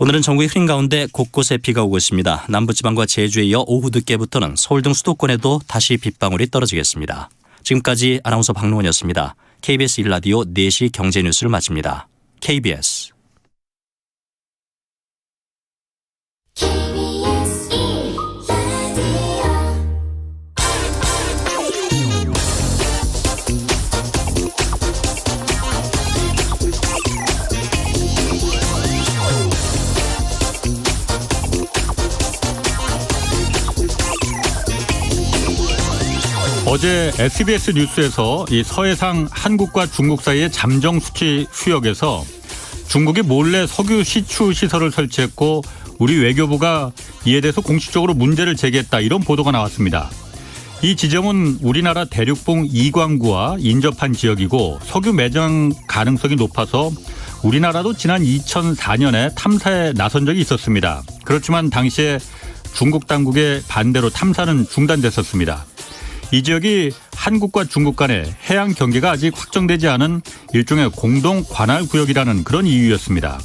오늘은 전국이 흐린 가운데 곳곳에 비가 오고 있습니다. 남부지방과 제주에 이어 오후 늦게부터는 서울 등 수도권에도 다시 빗방울이 떨어지겠습니다. 지금까지 아나운서 박노원이었습니다. KBS 1라디오 4시 경제뉴스를 마칩니다. KBS 어제 SBS 뉴스에서 이 서해상 한국과 중국 사이의 잠정 수치 후역에서 중국이 몰래 석유 시추 시설을 설치했고 우리 외교부가 이에 대해서 공식적으로 문제를 제기했다, 이런 보도가 나왔습니다. 이 지점은 우리나라 대륙봉 이광구와 인접한 지역이고 석유 매장 가능성이 높아서 우리나라도 지난 2004년에 탐사에 나선 적이 있었습니다. 그렇지만 당시에 중국 당국의 반대로 탐사는 중단됐었습니다. 이 지역이 한국과 중국 간의 해양 경계가 아직 확정되지 않은 일종의 공동 관할 구역이라는 그런 이유였습니다.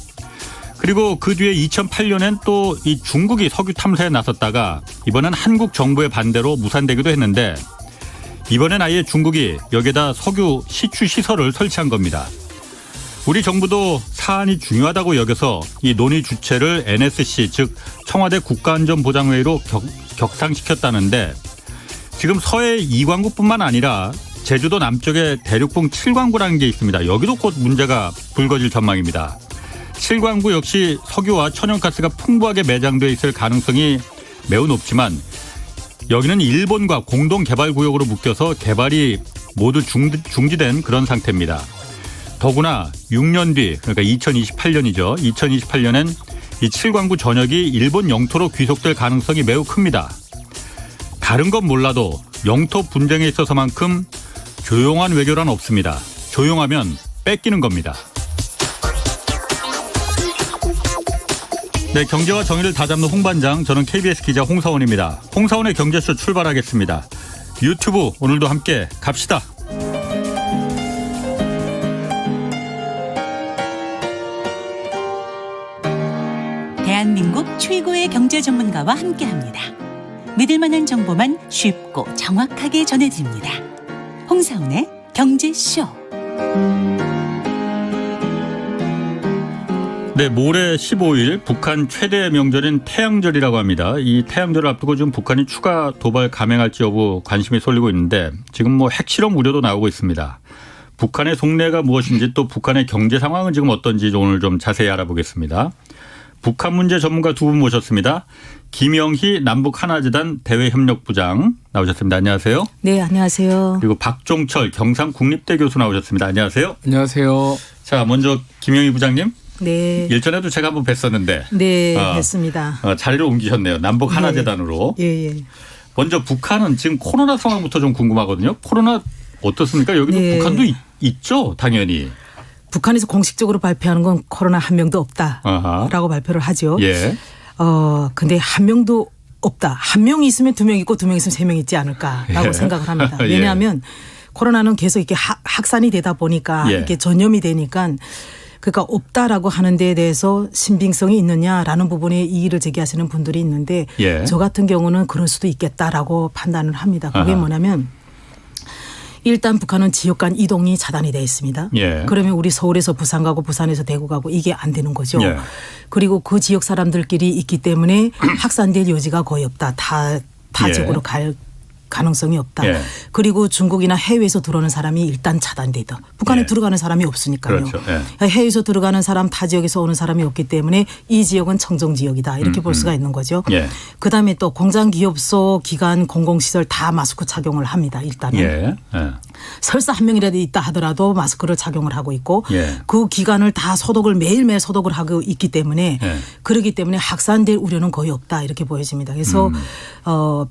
그리고 그 뒤에 2008년엔 또 이 중국이 석유 탐사에 나섰다가 이번엔 한국 정부의 반대로 무산되기도 했는데 이번엔 아예 중국이 여기에다 석유 시추 시설을 설치한 겁니다. 우리 정부도 사안이 중요하다고 여겨서 이 논의 주체를 NSC, 즉 청와대 국가안전보장회의로 격상시켰다는데 지금 서해 이광구뿐만 아니라 제주도 남쪽에 대륙봉 7광구라는 게 있습니다. 여기도 곧 문제가 불거질 전망입니다. 7광구 역시 석유와 천연가스가 풍부하게 매장되어 있을 가능성이 매우 높지만 여기는 일본과 공동개발구역으로 묶여서 개발이 모두 중지된 그런 상태입니다. 더구나 6년 뒤, 그러니까 2028년이죠. 2028년엔 이 7광구 전역이 일본 영토로 귀속될 가능성이 매우 큽니다. 다른 건 몰라도 영토 분쟁에 있어서만큼 조용한 외교란 없습니다. 조용하면 뺏기는 겁니다. 네, 경제와 정의를 다잡는 홍반장, 저는 KBS 기자 홍사원입니다. 홍사원의 경제쇼 출발하겠습니다. 유튜브 오늘도 함께 갑시다. 대한민국 최고의 경제 전문가와 함께합니다. 믿을 만한 정보만 쉽고 정확하게 전해드립니다. 홍사훈의 경제쇼. 네, 모레 15일 북한 최대 명절인 태양절이라고 합니다. 이 태양절을 앞두고 지금 북한이 추가 도발 감행할지 여부 관심이 쏠리고 있는데 지금 뭐 핵실험 우려도 나오고 있습니다. 북한의 속내가 무엇인지 또 북한의 경제 상황은 지금 어떤지 오늘 좀 자세히 알아보겠습니다. 북한 문제 전문가 두 분 모셨습니다. 김영희 남북 하나재단 대외협력부장 나오셨습니다. 안녕하세요. 네, 안녕하세요. 그리고 박종철 경상국립대 교수 나오셨습니다. 안녕하세요. 안녕하세요. 자, 먼저 김영희 부장님. 네. 일전에도 제가 한번 뵀었는데. 네, 뵀습니다. 자리를 옮기셨네요. 남북 하나재단으로. 예, 예. 먼저 북한은 지금 코로나 상황부터 좀 궁금하거든요. 코로나 어떻습니까? 여기도 네. 북한도 있죠, 당연히. 북한에서 공식적으로 발표하는 건 코로나 한 명도 없다라고 아하. 발표를 하죠. 예. 근데 한 명도 없다. 한 명이 있으면 두 명 있고 두 명 있으면 세 명 있지 않을까라고 예. 생각을 합니다. 예. 왜냐하면 코로나는 계속 이렇게 확산이 되다 보니까 예. 이렇게 전염이 되니까 그러니까 없다라고 하는 데에 대해서 신빙성이 있느냐라는 부분에 이의를 제기하시는 분들이 있는데 예. 저 같은 경우는 그럴 수도 있겠다라고 판단을 합니다. 그게 아하. 뭐냐면 일단 북한은 지역 간 이동이 차단이 되어 있습니다. 예. 그러면 우리 서울에서 부산 가고 부산에서 대구 가고 이게 안 되는 거죠. 예. 그리고 그 지역 사람들끼리 있기 때문에 확산될 여지가 거의 없다. 타 지역으로 갈 가능성이 없다. 예. 그리고 중국이나 해외에서 들어오는 사람이 일단 차단되다. 북한에 예. 들어가는 사람이 없으니까요. 그렇죠. 해외에서 들어가는 사람, 타 지역에서 오는 사람이 없기 때문에 이 지역은 청정 지역이다. 이렇게 볼 수가 있는 거죠. 예. 그다음에 또 공장, 기업소, 기관, 공공시설 다 마스크 착용을 합니다. 일단은. 예. 예. 설사 한 명이라도 있다 하더라도 마스크를 착용을 하고 있고 예. 그 기간을 다 소독을 매일매일 소독을 하고 있기 때문에 예. 그렇기 때문에 확산될 우려는 거의 없다 이렇게 보여집니다. 그래서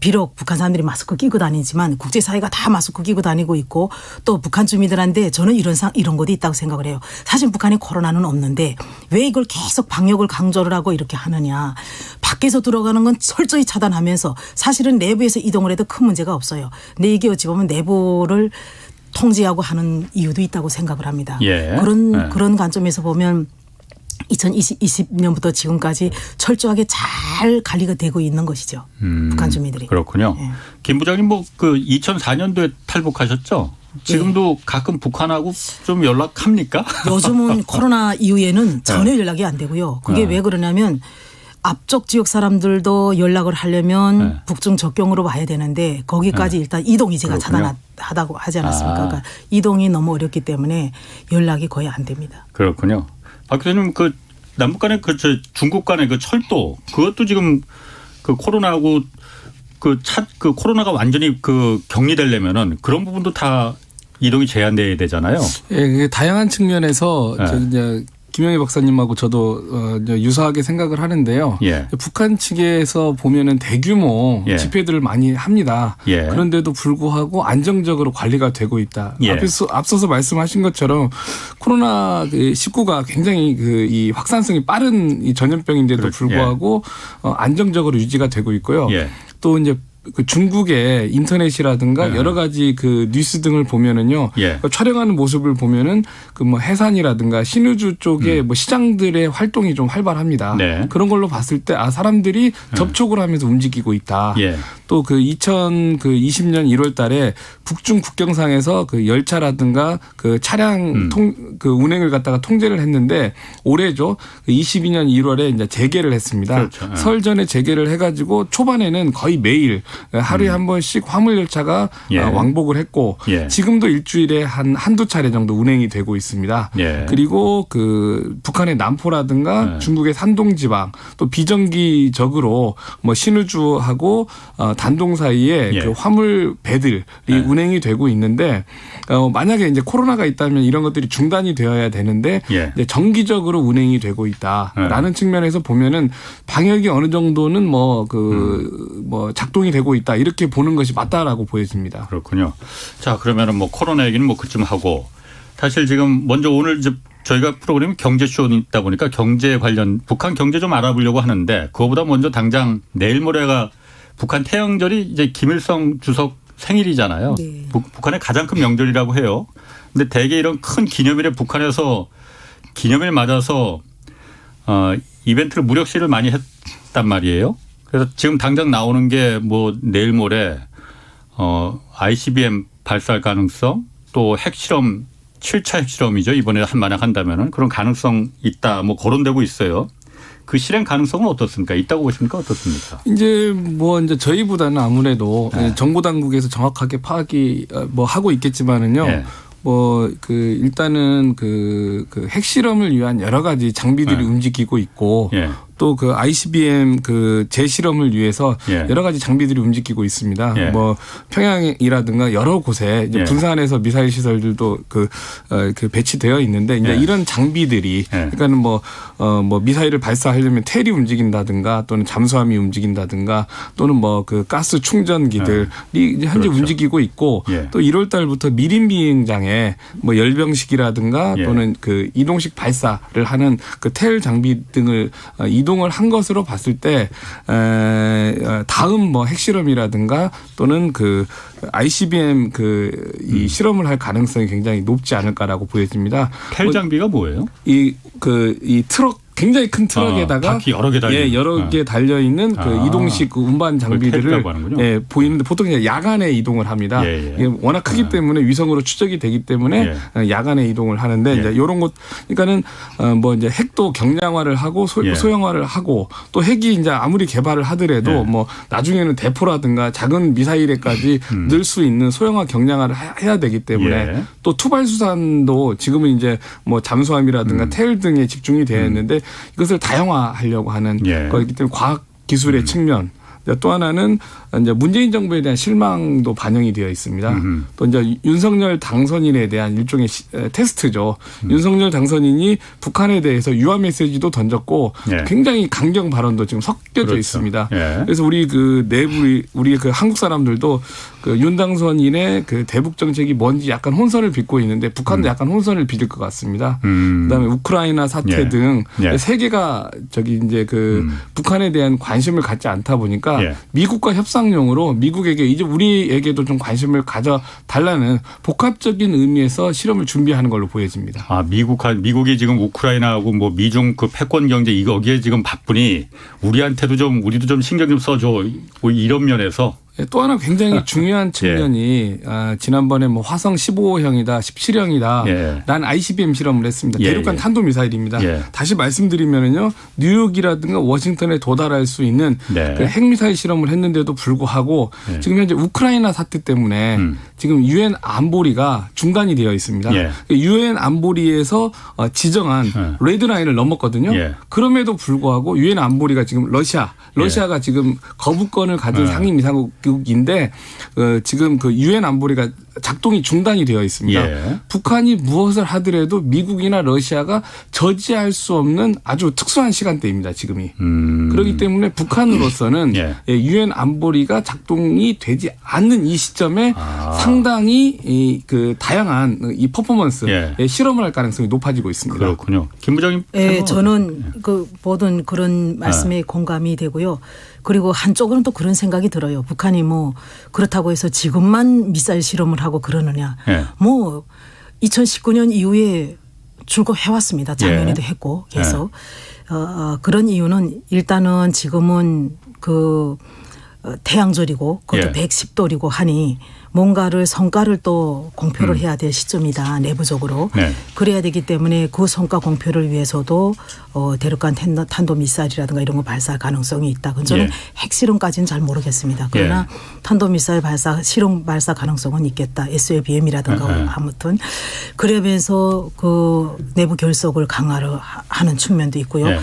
비록 북한 사람들이 마스크 끼고 다니지만 국제사회가 다 마스크 끼고 다니고 있고 또 북한 주민들한테 저는 이런 것도 있다고 생각을 해요. 사실 북한에 코로나는 없는데 왜 이걸 계속 방역을 강조를 하고 이렇게 하느냐. 밖에서 들어가는 건 철저히 차단하면서 사실은 내부에서 이동을 해도 큰 문제가 없어요. 근데 이게 어찌 보면 내부를 통제하고 하는 이유도 있다고 생각을 합니다. 예. 그런 관점에서 보면 2020년부터 지금까지 철저하게 잘 관리가 되고 있는 것이죠. 북한 주민들이. 그렇군요. 네. 김 부장님 뭐 그 2004년도에 탈북하셨죠? 지금도 가끔 북한하고 좀 연락합니까? 요즘은 코로나 이후에는 전혀 연락이 안 되고요. 그게 왜 그러냐면 앞쪽 지역 사람들도 연락을 하려면 북중 접경으로 와야 되는데 거기까지 일단 이동 이제가 차단하다고 하지 않았습니까? 그러니까 이동이 너무 어렵기 때문에 연락이 거의 안 됩니다. 그렇군요. 박 교수님 그 남북 간의 중국 간의 그 철도 그것도 지금 그 코로나하고 그 코로나가 완전히 그 격리되려면은 그런 부분도 다 이동이 제한돼야 되잖아요. 예, 다양한 측면에서 이제 김영희 박사님하고 저도 유사하게 생각을 하는데요. 예. 북한 측에서 보면은 대규모 집회들을 많이 합니다. 그런데도 불구하고 안정적으로 관리가 되고 있다. 앞서서 말씀하신 것처럼 코로나 19가 굉장히 이 확산성이 빠른 이 전염병인데도 불구하고 안정적으로 유지가 되고 있고요. 또 이제 그 중국의 인터넷이라든가 여러 가지 그 뉴스 등을 보면은요. 촬영하는 모습을 보면은 그 뭐 해산이라든가 신의주 쪽에 뭐 시장들의 활동이 좀 활발합니다. 그런 걸로 봤을 때 사람들이 접촉을 하면서 움직이고 있다. 또 그 2020년 1월 달에 북중 국경상에서 그 열차라든가 그 차량 그 운행을 갖다가 통제를 했는데 올해죠. 22년 1월에 이제 재개를 했습니다. 설 전에 재개를 해가지고 초반에는 거의 매일 하루에 한 번씩 화물 열차가 왕복을 했고 지금도 일주일에 한두 차례 정도 운행이 되고 있습니다. 그리고 그 북한의 남포라든가 중국의 산동지방 또 비정기적으로 뭐 신의주하고 단동 사이에 그 화물 배들이 운행이 되고 있는데 만약에 이제 코로나가 있다면 이런 것들이 중단이 되어야 되는데 이제 정기적으로 운행이 되고 있다라는 측면에서 보면은 방역이 어느 정도는 뭐 작동이 되고 있다 이렇게 보는 것이 맞다라고 보여집니다. 그렇군요. 자 그러면은 뭐 코로나 얘기는 뭐 그쯤 하고 사실 지금 먼저 오늘 저희가 프로그램이 경제쇼이다 보니까 경제 관련 북한 경제 좀 알아보려고 하는데 그거보다 먼저 당장 내일 모레가 북한 태영절이 이제 김일성 주석 생일이잖아요. 북한의 가장 큰 명절이라고 해요. 근데 대개 이런 큰 기념일에 북한에서 기념일 맞아서 이벤트를 무력시를 많이 했단 말이에요. 그래서 지금 당장 나오는 게 뭐 내일 모레 ICBM 발사할 가능성 또 핵실험 7차 핵실험이죠. 이번에 만약 한다면은 그런 가능성 있다. 뭐 거론되고 있어요. 그 실행 가능성은 어떻습니까? 있다고 보십니까? 어떻습니까? 이제 저희보다는 아무래도 정보 당국에서 정확하게 파악이 하고 있겠지만은요. 일단은 그 핵실험을 위한 여러 가지 장비들이 움직이고 있고 또 그 ICBM 그 재실험을 위해서 여러 가지 장비들이 움직이고 있습니다. 뭐 평양이라든가 여러 곳에 이제 분산해서 미사일 시설들도 그 배치되어 있는데 이제 이런 장비들이 그러니까는 뭐 미사일을 발사하려면 텔이 움직인다든가 또는 잠수함이 움직인다든가 또는 뭐 그 가스 충전기들이 이제 현재 움직이고 있고 또 1월 달부터 미림 비행장에 뭐 열병식이라든가 또는 그 이동식 발사를 하는 그 텔 장비 등을 이동을 한 것으로 봤을 때 다음 뭐 핵실험이라든가 또는 그 ICBM 이 실험을 할 가능성이 굉장히 높지 않을까라고 보여집니다. 텔 장비가 뭐예요? 이 트럭 굉장히 큰 트럭에다가 바퀴 여러 개 달려 여러 개 달려 있는 그 이동식 그 운반 장비들을 보이는데 보통 이제 야간에 이동을 합니다. 이게 워낙 크기 때문에 위성으로 추적이 되기 때문에 야간에 이동을 하는데 이제 이런 것 그러니까는 뭐 이제 핵도 경량화를 하고 소형화를 하고 또 핵이 이제 아무리 개발을 하더라도 뭐 나중에는 대포라든가 작은 미사일에까지 넣을 수 있는 소형화 경량화를 해야 되기 때문에 또 투발 수산도 지금은 이제 뭐 잠수함이라든가 텔 등에 집중이 되어 있는데 이것을 다양화하려고 하는 거기 때문에 과학 기술의 측면 또 하나는 이제 문재인 정부에 대한 실망도 반영이 되어 있습니다. 또 이제 윤석열 당선인에 대한 일종의 테스트죠. 윤석열 당선인이 북한에 대해서 유화 메시지도 던졌고 굉장히 강경 발언도 지금 섞여져 있습니다. 그래서 우리 그 내부 우리 그 한국 사람들도 그 윤 당선인의 그 대북 정책이 뭔지 약간 혼선을 빚고 있는데 북한도 약간 혼선을 빚을 것 같습니다. 그다음에 우크라이나 사태 등 세계가 이제 그 북한에 대한 관심을 갖지 않다 보니까 아니라 미국과 협상용으로 미국에게 이제 우리에게도 좀 관심을 가져달라는 복합적인 의미에서 실험을 준비하는 걸로 보여집니다. 아, 미국이 지금 우크라이나하고 뭐 미중 그 패권 경제 여기에 지금 바쁘니 우리도 좀 신경 좀 써줘. 뭐 이런 면에서. 또 하나 굉장히 중요한 측면이 지난번에 뭐 화성 15형이다, 17형이다. 난 ICBM 실험을 했습니다. 대륙간 탄도미사일입니다. 다시 말씀드리면요, 뉴욕이라든가 워싱턴에 도달할 수 있는 그 핵미사일 실험을 했는데도 불구하고 지금 현재 우크라이나 사태 때문에 지금 유엔 안보리가 중단이 되어 있습니다. 유엔 안보리에서 지정한 레드라인을 넘었거든요. 그럼에도 불구하고 유엔 안보리가 지금 러시아가 지금 거부권을 가진 상임이사국인데 지금 그 유엔 안보리가 작동이 중단이 되어 있습니다. 북한이 무엇을 하더라도 미국이나 러시아가 저지할 수 없는 아주 특수한 시간대입니다. 지금이. 그렇기 때문에 북한으로서는 유엔 안보리가 작동이 되지 않는 이 시점에 상당히 그 다양한 이 퍼포먼스 실험을 할 가능성이 높아지고 있습니다. 그렇군요. 김 부장님. 저는 그 모든 그런 말씀에 공감이 되고요. 그리고 한쪽으로는 또 그런 생각이 들어요. 북한이 뭐 그렇다고 해서 지금만 미사일 실험을 하고 그러느냐. 뭐 2019년 이후에 줄곧 해왔습니다. 작년에도 했고 계속. 그런 이유는 일단은 지금은 그 태양절이고 그것도 110도이고 하니 뭔가를 성과를 또 공표를 해야 될 시점이다. 내부적으로. 그래야 되기 때문에 그 성과 공표를 위해서도 대륙간 탄도미사일이라든가 이런 거 발사 가능성이 있다. 그건 저는 핵실험까지는 잘 모르겠습니다. 그러나 탄도미사일 실험 발사 가능성은 있겠다. SLBM이라든가 아무튼. 그러면서 그 내부 결속을 강화를 하는 측면도 있고요.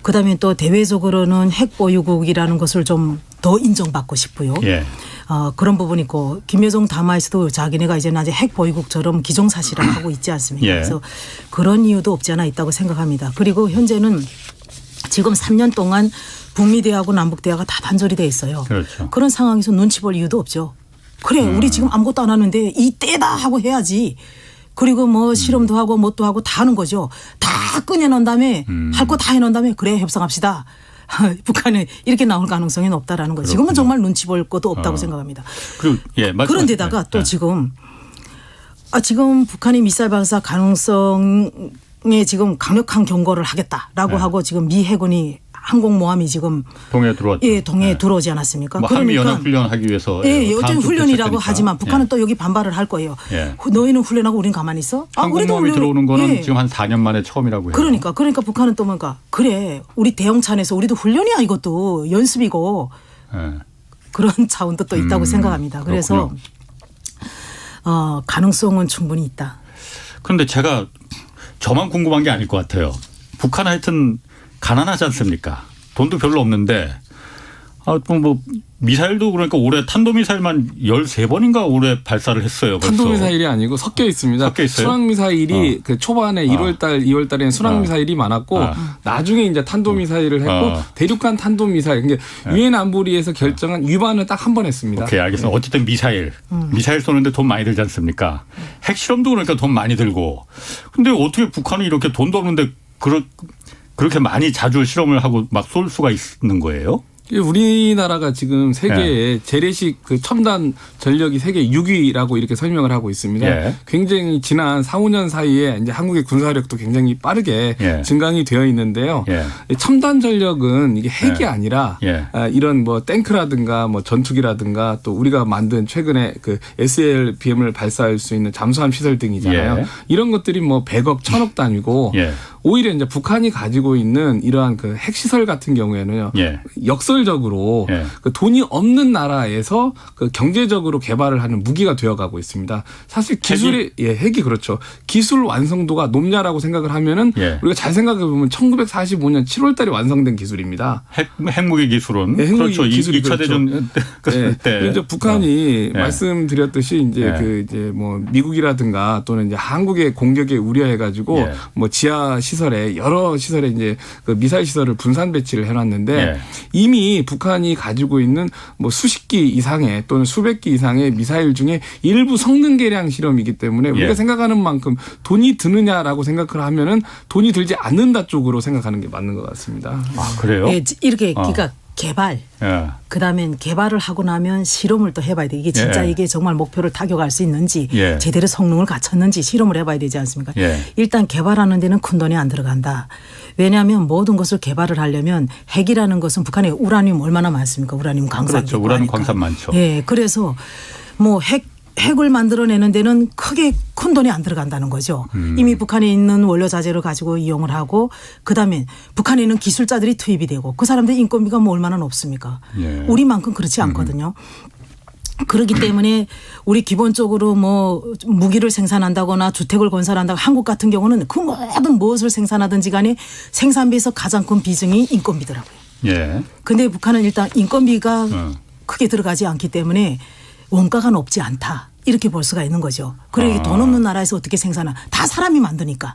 그다음에 또 대외적으로는 핵 보유국이라는 것을 좀 더 인정받고 싶고요. 그런 부분이 있고 김여정 담화에서도 자기네가 이제 핵 보유국처럼 기정사실을 하고 있지 않습니까? 그래서 그런 이유도 없지 않아 있다고 생각합니다. 그리고 현재는 지금 3년 동안 북미대하고 남북대화가 다 단절이 돼 있어요. 그런 상황에서 눈치 볼 이유도 없죠. 그래 우리 지금 아무것도 안 하는데 이때다 하고 해야지. 그리고 뭐 실험도 하고 뭣도 하고 다 하는 거죠. 다 꺼내놓은 다음에 할 거 다 해놓은 다음에 그래 협상합시다. 북한에 이렇게 나올 가능성이 높다라는 거죠. 지금은 정말 눈치 볼 것도 없다고 생각합니다. 그런데다가 또 지금 북한이 미사일 발사 가능성에 지금 강력한 경고를 하겠다라고 하고 지금 미 해군이 항공모함이 지금 동해에 들어왔죠. 동해에 들어오지 않았습니까? 뭐 한미 연합 훈련하기 위해서. 어쨌든 훈련이라고 하지만 북한은 또 여기 반발을 할 거예요. 너희는 훈련하고 우리는 가만히 있어? 항공모함이 들어오는 거는 지금 한 4년 만에 처음이라고 해요. 그러니까 북한은 또 뭔가 그래 우리 대형찬에서 우리도 훈련이야 이것도 연습이고 그런 차원도 또 있다고 생각합니다. 그래서 가능성은 충분히 있다. 그런데 제가 저만 궁금한 게 아닐 것 같아요. 북한 하여튼 가난하지 않습니까? 돈도 별로 없는데 뭐 미사일도 그러니까 올해 탄도미사일만 13번인가 올해 발사를 했어요. 벌써. 탄도미사일이 아니고 섞여 있습니다. 섞여 있어요? 순항미사일이 그 초반에 1월달, 2월달에는 순항미사일이 많았고 나중에 이제 탄도미사일을 했고 대륙간 탄도미사일. 그러니까 유엔 안보리에서 결정한 위반을 딱 한 번 했습니다. 오케이, 알겠습니다. 어쨌든 미사일 쏘는데 돈 많이 들지 않습니까? 핵실험도 그러니까 돈 많이 들고. 근데 어떻게 북한이 이렇게 돈도 없는데 그렇게 많이 자주 실험을 하고 막 쏠 수가 있는 거예요? 우리나라가 지금 세계의 재래식 그 첨단 전력이 세계 6위라고 이렇게 설명을 하고 있습니다. 굉장히 지난 4, 5년 사이에 이제 한국의 군사력도 굉장히 빠르게 증강이 되어 있는데요. 첨단 전력은 이게 핵이 아니라 이런 뭐 탱크라든가 뭐 전투기라든가 또 우리가 만든 최근에 그 SLBM을 발사할 수 있는 잠수함 시설 등이잖아요. 이런 것들이 뭐 100억, 1000억 단위고 오히려 이제 북한이 가지고 있는 이러한 그 핵시설 같은 경우에는요. 역설적으로 그 돈이 없는 나라에서 그 경제적으로 개발을 하는 무기가 되어가고 있습니다. 사실 기술이 핵이 그렇죠. 기술 완성도가 높냐라고 생각을 하면은 우리가 잘 생각해 보면 1945년 7월달에 완성된 기술입니다. 핵무기 기술은 그렇죠. 기술이 2차 대전 때. 이제 북한이 말씀드렸듯이 이제 뭐 미국이라든가 또는 이제 한국의 공격에 우려해가지고 뭐 지하 시설에 여러 시설에 이제 그 미사일 시설을 분산 배치를 해놨는데 이미 북한이 가지고 있는 뭐 수십 기 이상의 또는 수백 기 이상의 미사일 중에 일부 성능 개량 실험이기 때문에 우리가 생각하는 만큼 돈이 드느냐라고 생각을 하면은 돈이 들지 않는다 쪽으로 생각하는 게 맞는 것 같습니다. 아, 그래요? 이렇게 그러니까 개발. 예. 그다음엔 개발을 하고 나면 실험을 또 해봐야 돼. 이게 진짜 예. 이게 정말 목표를 타격할 수 있는지 예. 제대로 성능을 갖췄는지 실험을 해봐야 되지 않습니까? 예. 일단 개발하는 데는 큰 돈이 안 들어간다. 왜냐하면 모든 것을 개발을 하려면 핵이라는 것은 북한에 우라늄 얼마나 많습니까? 우라늄 광산. 그렇죠. 우라늄 광산 많죠. 예, 그래서 뭐 핵을 만들어내는 데는 크게 큰 돈이 안 들어간다는 거죠. 이미 북한에 있는 원료 자재를 가지고 이용을 하고 그다음에 북한에 있는 기술자들이 투입이 되고 그 사람들 인건비가 뭐 얼마나 높습니까? 예. 우리만큼 그렇지 않거든요. 그렇기 때문에 우리 기본적으로 뭐 무기를 생산한다거나 주택을 건설한다고 한국 같은 경우는 그 모든 무엇을 생산하든지 간에 생산비에서 가장 큰 비중이 인건비더라고요. 예. 근데 북한은 일단 인건비가 크게 들어가지 않기 때문에 원가가 높지 않다. 이렇게 볼 수가 있는 거죠. 그러니까 돈 없는 나라에서 어떻게 생산하? 다 사람이 만드니까.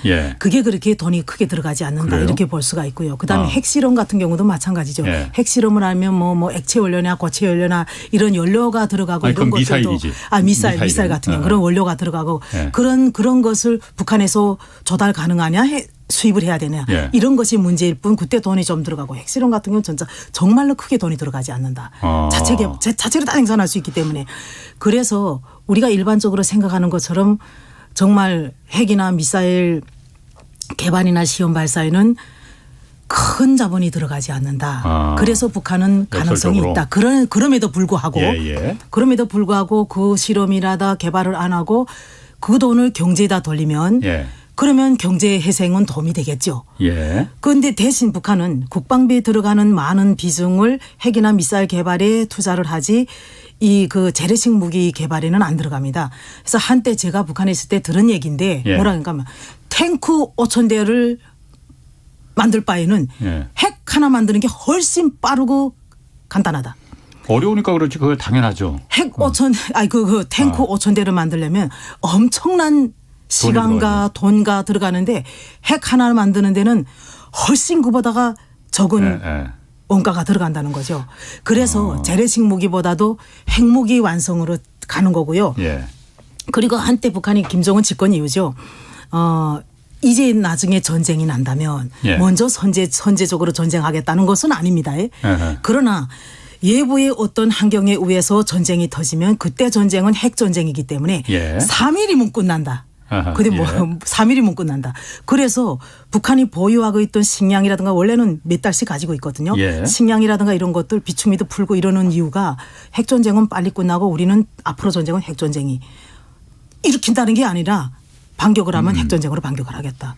예. 그게 그렇게 돈이 크게 들어가지 않는다. 그래요? 이렇게 볼 수가 있고요. 그다음에 핵실험 같은 경우도 마찬가지죠. 예. 핵실험을 하면 뭐 액체 연료나 고체 연료나 이런 연료가 들어가고 아니, 이런 그건 것들도 미사일이지. 미사일 같은 경우 어. 그런 원료가 들어가고 예. 그런 것을 북한에서 조달 가능하냐 수입을 해야 되냐 예. 이런 것이 문제일 뿐 그때 돈이 좀 들어가고 핵실험 같은 경우는 진짜 정말로 크게 돈이 들어가지 않는다. 자체로 다 생산할 수 있기 때문에 그래서 우리가 일반적으로 생각하는 것처럼 정말 핵이나 미사일 개발이나 시험 발사에는 큰 자본이 들어가지 않는다. 그래서 북한은 가능성이 역설적으로. 있다. 그럼에도 불구하고 예. 그럼에도 불구하고 그 실험이라다 개발을 안 하고 그 돈을 경제에다 돌리면 예. 그러면 경제 회생은 도움이 되겠죠. 예. 그런데 대신 북한은 국방비에 들어가는 많은 비중을 핵이나 미사일 개발에 투자를 하지 이 그 재래식 무기 개발에는 안 들어갑니다. 그래서 한때 제가 북한에 있을 때 들은 얘기인데 예. 뭐라 그러니까 탱크 5,000대를 만들 바에는 예. 핵 하나 만드는 게 훨씬 빠르고 간단하다. 어려우니까 그렇지 그거 당연하죠. 핵 5,000 그 탱크 5,000대를 만들려면 엄청난 시간과 돈가 들어가는데 핵 하나 만드는 데는 훨씬 그보다가 적은 원가가 들어간다는 거죠. 그래서 재래식 무기보다도 핵무기 완성으로 가는 거고요. 예. 그리고 한때 북한이 김정은 집권 이후죠. 이제 나중에 전쟁이 난다면 예. 먼저 선제적으로 전쟁하겠다는 것은 아닙니다. 그러나 예부의 어떤 환경에 의해서 전쟁이 터지면 그때 전쟁은 핵 전쟁이기 때문에 예. 3일이면 끝난다. 근데 뭐 예. 3일이면 끝난다. 그래서 북한이 보유하고 있던 식량이라든가 원래는 몇 달씩 가지고 있거든요. 예. 식량이라든가 이런 것들 비축미도 풀고 이러는 이유가 핵 전쟁은 빨리 끝나고 우리는 앞으로 전쟁은 핵 전쟁이 일으킨다는 게 아니라 반격을 하면 핵 전쟁으로 반격을 하겠다.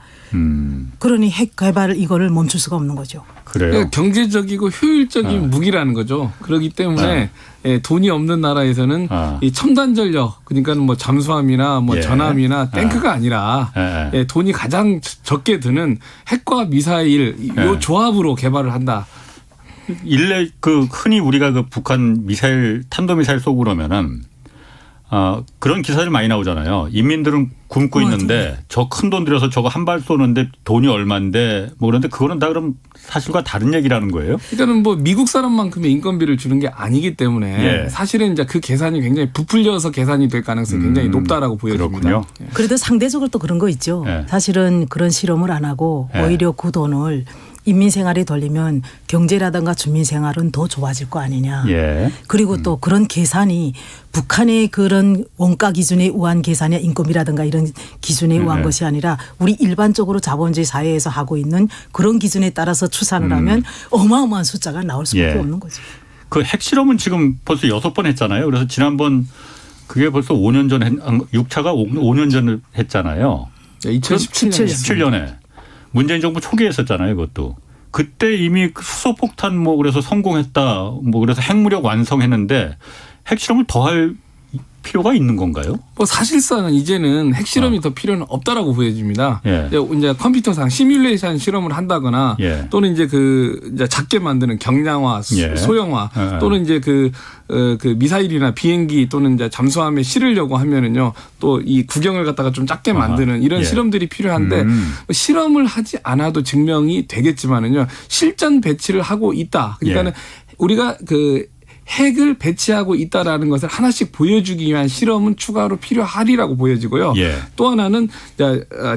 그러니 핵 개발을 이거를 멈출 수가 없는 거죠. 그래요. 그러니까 경제적이고 효율적인 무기라는 거죠. 그렇기 때문에 돈이 없는 나라에서는 이 첨단 전력 그러니까는 뭐 잠수함이나 뭐 예. 전함이나 탱크가 아니라 돈이 가장 적게 드는 핵과 미사일 요 조합으로 개발을 한다. 일례 그 흔히 우리가 그 북한 미사일 탄도미사일 쏘고 그러면은 그런 기사들 많이 나오잖아요. 인민들은 굶고 있는데 저 큰 돈 들여서 저거 한 발 쏘는데 돈이 얼마인데 뭐 그런데 그거는 다 그럼 사실과 다른 얘기라는 거예요? 그러니까는 뭐 미국 사람만큼의 인건비를 주는 게 아니기 때문에 사실은 이제 그 계산이 굉장히 부풀려서 계산이 될 가능성이 굉장히 높다라고 보여집니다. 그렇군요. 그래도 상대적으로 또 그런 거 있죠. 사실은 그런 실험을 안 하고 오히려 그 돈을 인민 생활에 돌리면 경제라든가 주민 생활은 더 좋아질 거 아니냐. 그리고 또 그런 계산이 북한의 그런 원가 기준에 의한 계산이 인건비라든가 이런 기준에 의한 것이 아니라 우리 일반적으로 자본주의 사회에서 하고 있는 그런 기준에 따라서 추산을 하면 어마어마한 숫자가 나올 수밖에 없는 거죠. 그 핵실험은 지금 벌써 6번 했잖아요. 그래서 지난번 그게 벌써 5년 전에 6차가 5년 전에 했잖아요. 2017년에. 문재인 정부 초기에 했었잖아요. 그것도. 그때 이미 수소폭탄 뭐 그래서 성공했다. 뭐 그래서 핵무력 완성했는데 핵실험을 더 할 필요가 있는 건가요? 뭐 사실상 이제는 핵실험이 더 필요는 없다라고 보여집니다. 이제 컴퓨터상 시뮬레이션 실험을 한다거나 또는 이제 이제 작게 만드는 경량화, 소형화 또는 이제 그 미사일이나 비행기 또는 이제 잠수함에 실으려고 하면은요 또 이 구경을 갖다가 좀 작게 만드는 이런 실험들이 필요한데 실험을 하지 않아도 증명이 되겠지만은요 실전 배치를 하고 있다. 그러니까는 우리가 핵을 배치하고 있다라는 것을 하나씩 보여주기 위한 실험은 추가로 필요하리라고 보여지고요. 예. 또 하나는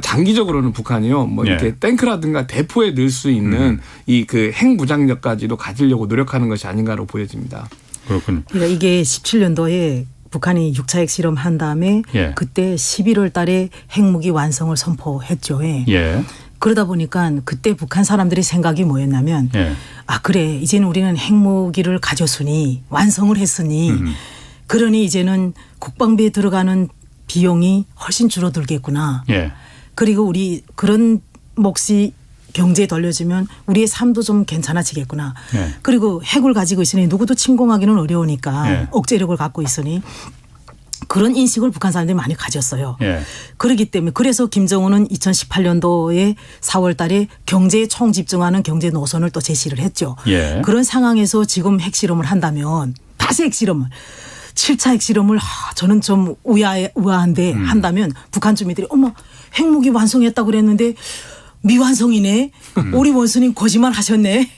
장기적으로는 북한이요, 뭐 이렇게 예. 탱크라든가 대포에 넣을 수 있는 이 그 핵 무장력까지도 가지려고 노력하는 것이 아닌가로 보여집니다. 그렇군요. 그러니까 이게 17년도에 북한이 6차 핵 실험한 다음에 예. 그때 11월 달에 핵무기 완성을 선포했죠. 예. 그러다 보니까 그때 북한 사람들의 생각이 뭐였냐면 예. 아 그래 이제는 우리는 핵무기를 가졌으니 완성을 했으니 그러니 이제는 국방비에 들어가는 비용이 훨씬 줄어들겠구나. 예. 그리고 우리 그런 몫이 경제에 돌려주면 우리의 삶도 좀 괜찮아지겠구나. 예. 그리고 핵을 가지고 있으니 누구도 침공하기는 어려우니까 예. 억제력을 갖고 있으니 그런 인식을 북한 사람들이 많이 가졌어요. 예. 그렇기 때문에 그래서 김정은은 2018년도에 4월 달에 경제에 총집중하는 경제 노선을 또 제시를 했죠. 예. 그런 상황에서 지금 핵실험을 한다면 다시 핵실험을 7차 핵실험을 저는 좀 우아한데 한다면 북한 주민들이 어머 핵무기 완성했다고 그랬는데 미완성이네. 우리 원수님 거짓말 하셨네.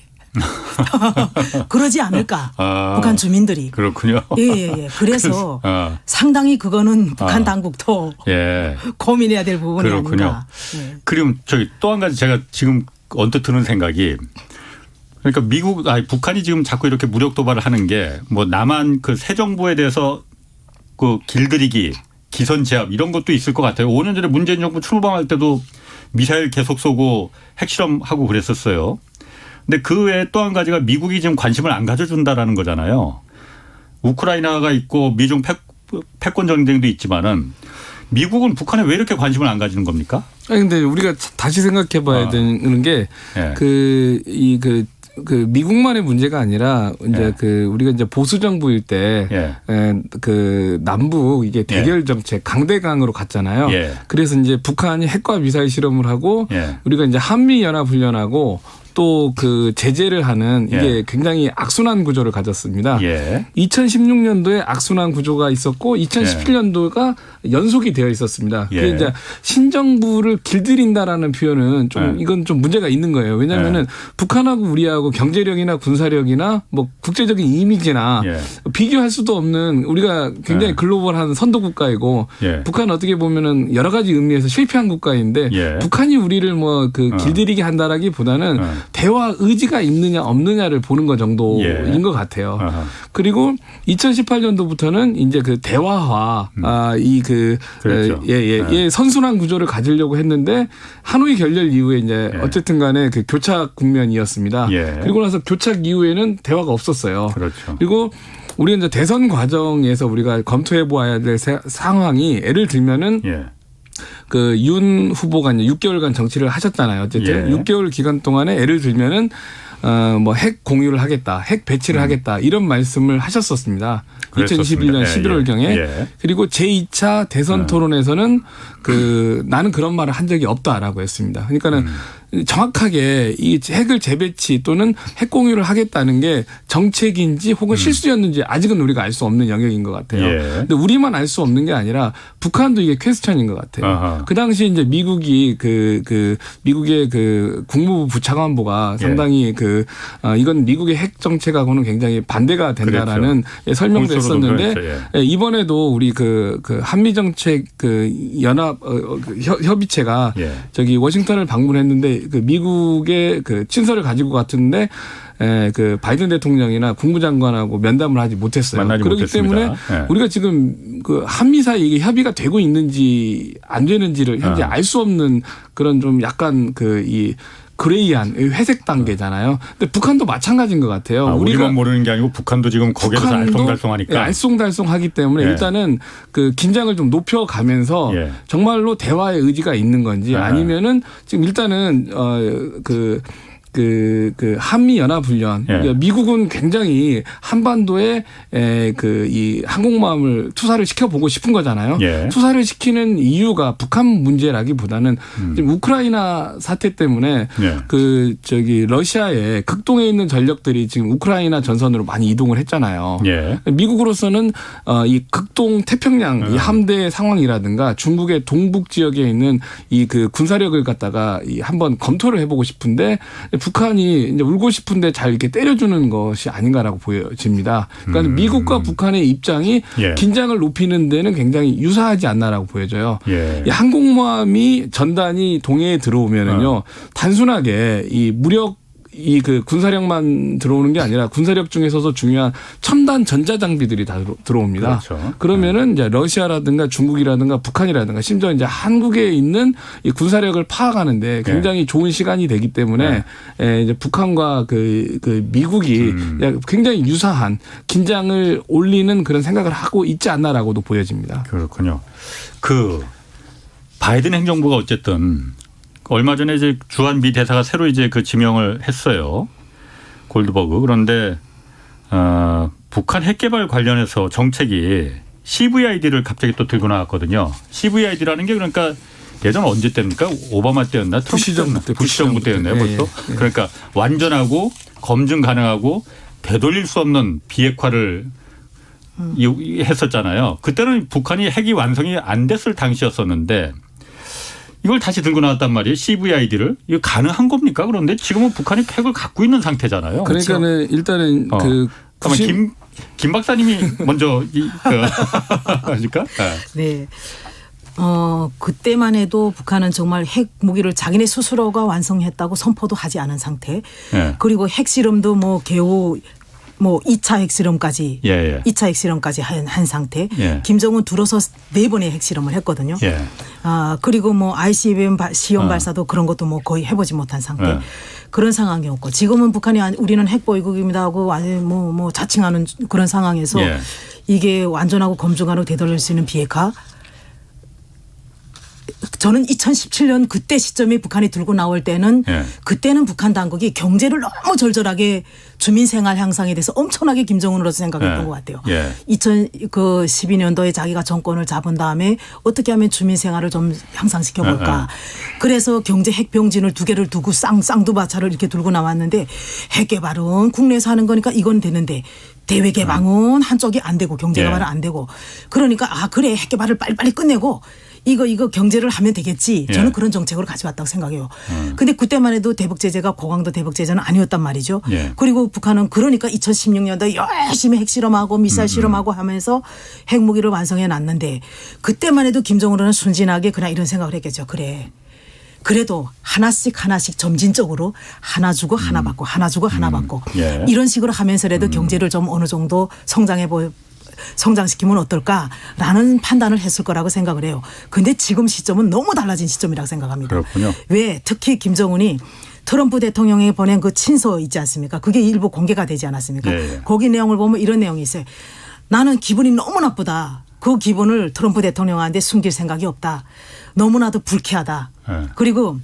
그러지 않을까. 북한 주민들이. 그렇군요. 예. 그래서 상당히 그거는 북한 당국도 예. 고민해야 될 부분이 그렇군요. 아닌가. 예. 그럼 저기 또 한 가지 제가 지금 언뜻 드는 생각이 그러니까 북한이 지금 자꾸 이렇게 무력 도발을 하는 게 뭐 남한 그 새 정부에 대해서 그 길들이기, 기선 제압 이런 것도 있을 것 같아요. 5년 전에 문재인 정부 출범할 때도 미사일 계속 쏘고 핵실험하고 그랬었어요. 근데 그 외에 또 한 가지가 미국이 지금 관심을 안 가져준다라는 거잖아요. 우크라이나가 있고 미중 패권 전쟁도 있지만은 미국은 북한에 왜 이렇게 관심을 안 가지는 겁니까? 아니 근데 우리가 다시 생각해 봐야 되는 게 그 미국만의 문제가 아니라 이제 우리가 이제 보수 정부일 때 그 남북 이게 대결 정책 강대강으로 갔잖아요. 그래서 이제 북한이 핵과 미사일 실험을 하고 우리가 이제 한미 연합 훈련하고 또 그 제재를 하는 이게 굉장히 악순환 구조를 가졌습니다. 2016년도에 악순환 구조가 있었고 2017년도가 연속이 되어 있었습니다. 그게 이제 신정부를 길들인다라는 표현은 좀 이건 좀 문제가 있는 거예요. 왜냐하면은 북한하고 우리하고 경제력이나 군사력이나 뭐 국제적인 이미지나 비교할 수도 없는 우리가 굉장히 글로벌한 선도 국가이고 북한 어떻게 보면은 여러 가지 의미에서 실패한 국가인데 북한이 우리를 뭐 그 길들이게 한다라기보다는 대화 의지가 있느냐 없느냐를 보는 것 정도인 것 같아요. 그리고 2018년도부터는 이제 그 대화화 선순환 구조를 가지려고 했는데 하노이 결렬 이후에 이제 어쨌든 간에 그 교착 국면이었습니다. 그리고 나서 교착 이후에는 대화가 없었어요. 그렇죠. 그리고 우리가 이제 대선 과정에서 우리가 검토해 보아야 될 상황이 예를 들면은 그 윤 후보가 이제 6개월간 정치를 하셨잖아요. 어쨌든 6개월 기간 동안에 예를 들면은 뭐 핵 공유를 하겠다, 핵 배치를 하겠다 이런 말씀을 하셨었습니다. 2021년 11월경에 그리고 제2차 대선 토론에서는 그 나는 그런 말을 한 적이 없다라고 했습니다. 그러니까는 정확하게 이 핵을 재배치 또는 핵 공유를 하겠다는 게 정책인지 혹은 실수였는지 아직은 우리가 알 수 없는 영역인 것 같아요. 근데 우리만 알 수 없는 게 아니라 북한도 이게 퀘스천인 것 같아요. 그 당시 이제 미국이 미국의 그 국무부 부차관보가 상당히 이건 미국의 핵 정책하고는 굉장히 반대가 된다라는 설명도 했었는데 이번에도 우리 그 한미 정책 그 연합 협의체가 저기 워싱턴을 방문했는데 그 미국의 그 친서를 가지고 갔는데 그 바이든 대통령이나 국무장관하고 면담을 하지 못했어요. 그렇기 못했습니다. 때문에 우리가 지금 그 한미 사이 이게 협의가 되고 있는지 안 되는지를 현재 알 수 없는 그런 좀 약간 이 그레이한 회색 단계잖아요. 근데 북한도 마찬가지인 것 같아요. 우리만 모르는 게 아니고 북한도 지금 거기에서 알쏭달쏭하니까. 알쏭달쏭하기 때문에 일단은 그 긴장을 좀 높여가면서 정말로 대화의 의지가 있는 건지 아니면은 지금 일단은 한미 연합 훈련 미국은 굉장히 한반도에 이 항공모함을 투사를 시켜보고 싶은 거잖아요. 투사를 시키는 이유가 북한 문제라기보다는 지금 우크라이나 사태 때문에 러시아의 극동에 있는 전력들이 지금 우크라이나 전선으로 많이 이동을 했잖아요. 미국으로서는 이 극동 태평양 이 함대 상황이라든가 중국의 동북 지역에 있는 이 그 군사력을 갖다가 한번 검토를 해보고 싶은데 북한이 이제 울고 싶은데 잘 이렇게 때려주는 것이 아닌가라고 보여집니다. 그러니까 미국과 북한의 입장이 예. 긴장을 높이는 데는 굉장히 유사하지 않나라고 보여져요. 예. 이 항공모함이 전단이 동해에 들어오면은요 단순하게 이 무력 이 그 군사력만 들어오는 게 아니라 군사력 중에서도 중요한 첨단 전자장비들이 다 들어옵니다. 그렇죠. 그러면은 이제 러시아라든가 중국이라든가 북한이라든가 심지어 이제 한국에 있는 이 군사력을 파악하는데 굉장히 좋은 시간이 되기 때문에 이제 북한과 그 미국이 굉장히 유사한 긴장을 올리는 그런 생각을 하고 있지 않나라고도 보여집니다. 그렇군요. 그 바이든 행정부가 어쨌든 얼마 전에 이제 주한 미 대사가 새로 이제 그 지명을 했어요. 골드버그. 그런데 북한 핵 개발 관련해서 정책이 CVID를 갑자기 또 들고 나왔거든요. CVID라는 게 그러니까 예전 언제 때입니까? 오바마 때였나? 부시 정부 때. 부시 정부 때였나요, 벌써? 예. 그러니까 완전하고 검증 가능하고 되돌릴 수 없는 비핵화를 했었잖아요. 그때는 북한이 핵이 완성이 안 됐을 당시였었는데 이걸 다시 들고 나왔단 말이에요. CVID를. 이거 가능한 겁니까? 그런데 지금은 북한이 핵을 갖고 있는 상태잖아요. 그러니까는 일단은 김 박사님이 먼저 하실까? 네. 그때만 해도 북한은 정말 핵 무기를 자기네 스스로가 완성했다고 선포도 하지 않은 상태. 네. 그리고 핵실험도 뭐 겨우 2차 핵실험까지, 예. 2차 핵실험까지 한 상태. 예. 김정은 들어서 4번의 핵실험을 했거든요. 예. 그리고 뭐 ICBM 시험 발사도 그런 것도 뭐 거의 해보지 못한 상태. 예. 그런 상황이었고 지금은 북한이 우리는 핵보유국입니다 하고 뭐 자칭하는 그런 상황에서 예. 이게 완전하고 검증하고 되돌릴 수 있는 비핵화. 저는 2017년 그때 시점에 북한이 들고 나올 때는 그때는 북한 당국이 경제를 너무 절절하게 주민생활 향상에 대해서 엄청나게 김정은으로서 생각했던 것 같아요. 2012년도에 자기가 정권을 잡은 다음에 어떻게 하면 주민생활을 좀 향상시켜볼까. 그래서 경제 핵병진을 2개를 두고 쌍두마차를 이렇게 들고 나왔는데 핵 개발은 국내에서 하는 거니까 이건 되는데 대외 개방은 한쪽이 안 되고 경제 개발은 안 되고 그러니까 그래 핵 개발을 빨리빨리 끝내고 이거 경제를 하면 되겠지. 저는 그런 정책으로 가져왔다고 생각해요. 근데 그때만 해도 대북 제재가 고강도 대북 제재는 아니었단 말이죠. 그리고 북한은 그러니까 2016년도에 열심히 핵 실험하고 미사일 실험하고 하면서 핵무기를 완성해 놨는데 그때만 해도 김정은은 순진하게 그냥 이런 생각을 했겠죠. 그래도 하나씩 점진적으로 하나 주고 하나 받고 하나 주고 하나 받고 이런 식으로 하면서라도 경제를 좀 어느 정도 성장시키면 어떨까라는 판단을 했을 거라고 생각을 해요. 근데 지금 시점은 너무 달라진 시점이라고 생각합니다. 그렇군요. 왜? 특히 김정은이 트럼프 대통령이 보낸 그 친서 있지 않습니까? 그게 일부 공개가 되지 않았습니까? 거기 내용을 보면 이런 내용이 있어요. 나는 기분이 너무 나쁘다. 그 기분을 트럼프 대통령한테 숨길 생각이 없다. 너무나도 불쾌하다. 그리고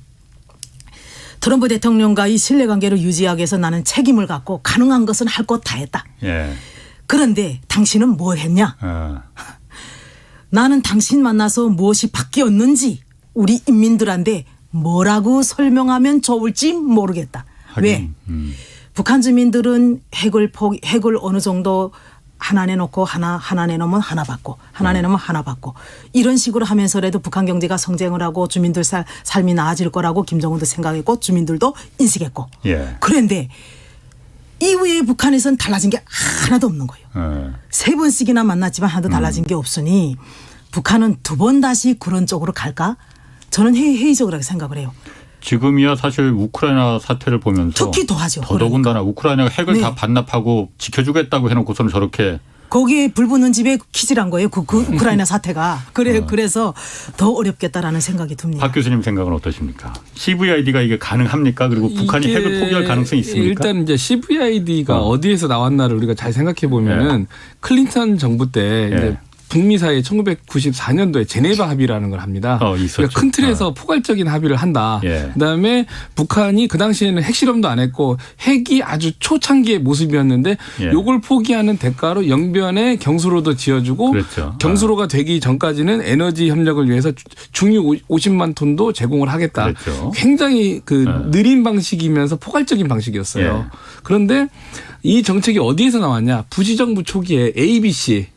트럼프 대통령과 이 신뢰관계를 유지하기 위해서 나는 책임을 갖고 가능한 것은 할 것 다 했다. 그런데 당신은 뭘 했냐? 나는 당신 만나서 무엇이 바뀌었는지 우리 인민들한테 뭐라고 설명하면 좋을지 모르겠다. 왜? 북한 주민들은 핵을 어느 정도 하나 내놓고 하나 내놓으면 하나 받고 하나 내놓으면 하나 받고 이런 식으로 하면서라도 북한 경제가 성장을 하고 주민들 삶이 나아질 거라고 김정은도 생각했고 주민들도 인식했고 그런데 이후에 북한에서는 달라진 게 하나도 없는 거예요. 3번씩이나 만났지만 하나도 달라진 게 없으니 북한은 2번 다시 그런 쪽으로 갈까? 저는 회의적으로 생각을 해요. 지금이야 사실 우크라이나 사태를 보면서 특히 더하죠. 더더군다나 우크라이나가 핵을 다 반납하고 지켜주겠다고 해놓고서는 저렇게 거기에 불 붙는 집에 키질한 거예요. 그 우크라이나 사태가. 그래서 더 어렵겠다라는 생각이 듭니다. 박 교수님 생각은 어떠십니까? CVID가 이게 가능합니까? 그리고 북한이 핵을 포기할 가능성이 있습니까? 일단 이제 CVID가 어디에서 나왔나를 우리가 잘 생각해 보면은 클린턴 정부 때 이제 북미 사이에 1994년도에 제네바 합의라는 걸 합니다. 그러니까 큰 틀에서 포괄적인 합의를 한다. 그다음에 북한이 그 당시에는 핵실험도 안 했고 핵이 아주 초창기의 모습이었는데 요걸 포기하는 대가로 영변에 경수로도 지어주고 경수로가 되기 전까지는 에너지 협력을 위해서 중유 50만 톤도 제공을 하겠다. 굉장히 느린 방식이면서 포괄적인 방식이었어요. 그런데 이 정책이 어디에서 나왔냐. 부지정부 초기에 ABC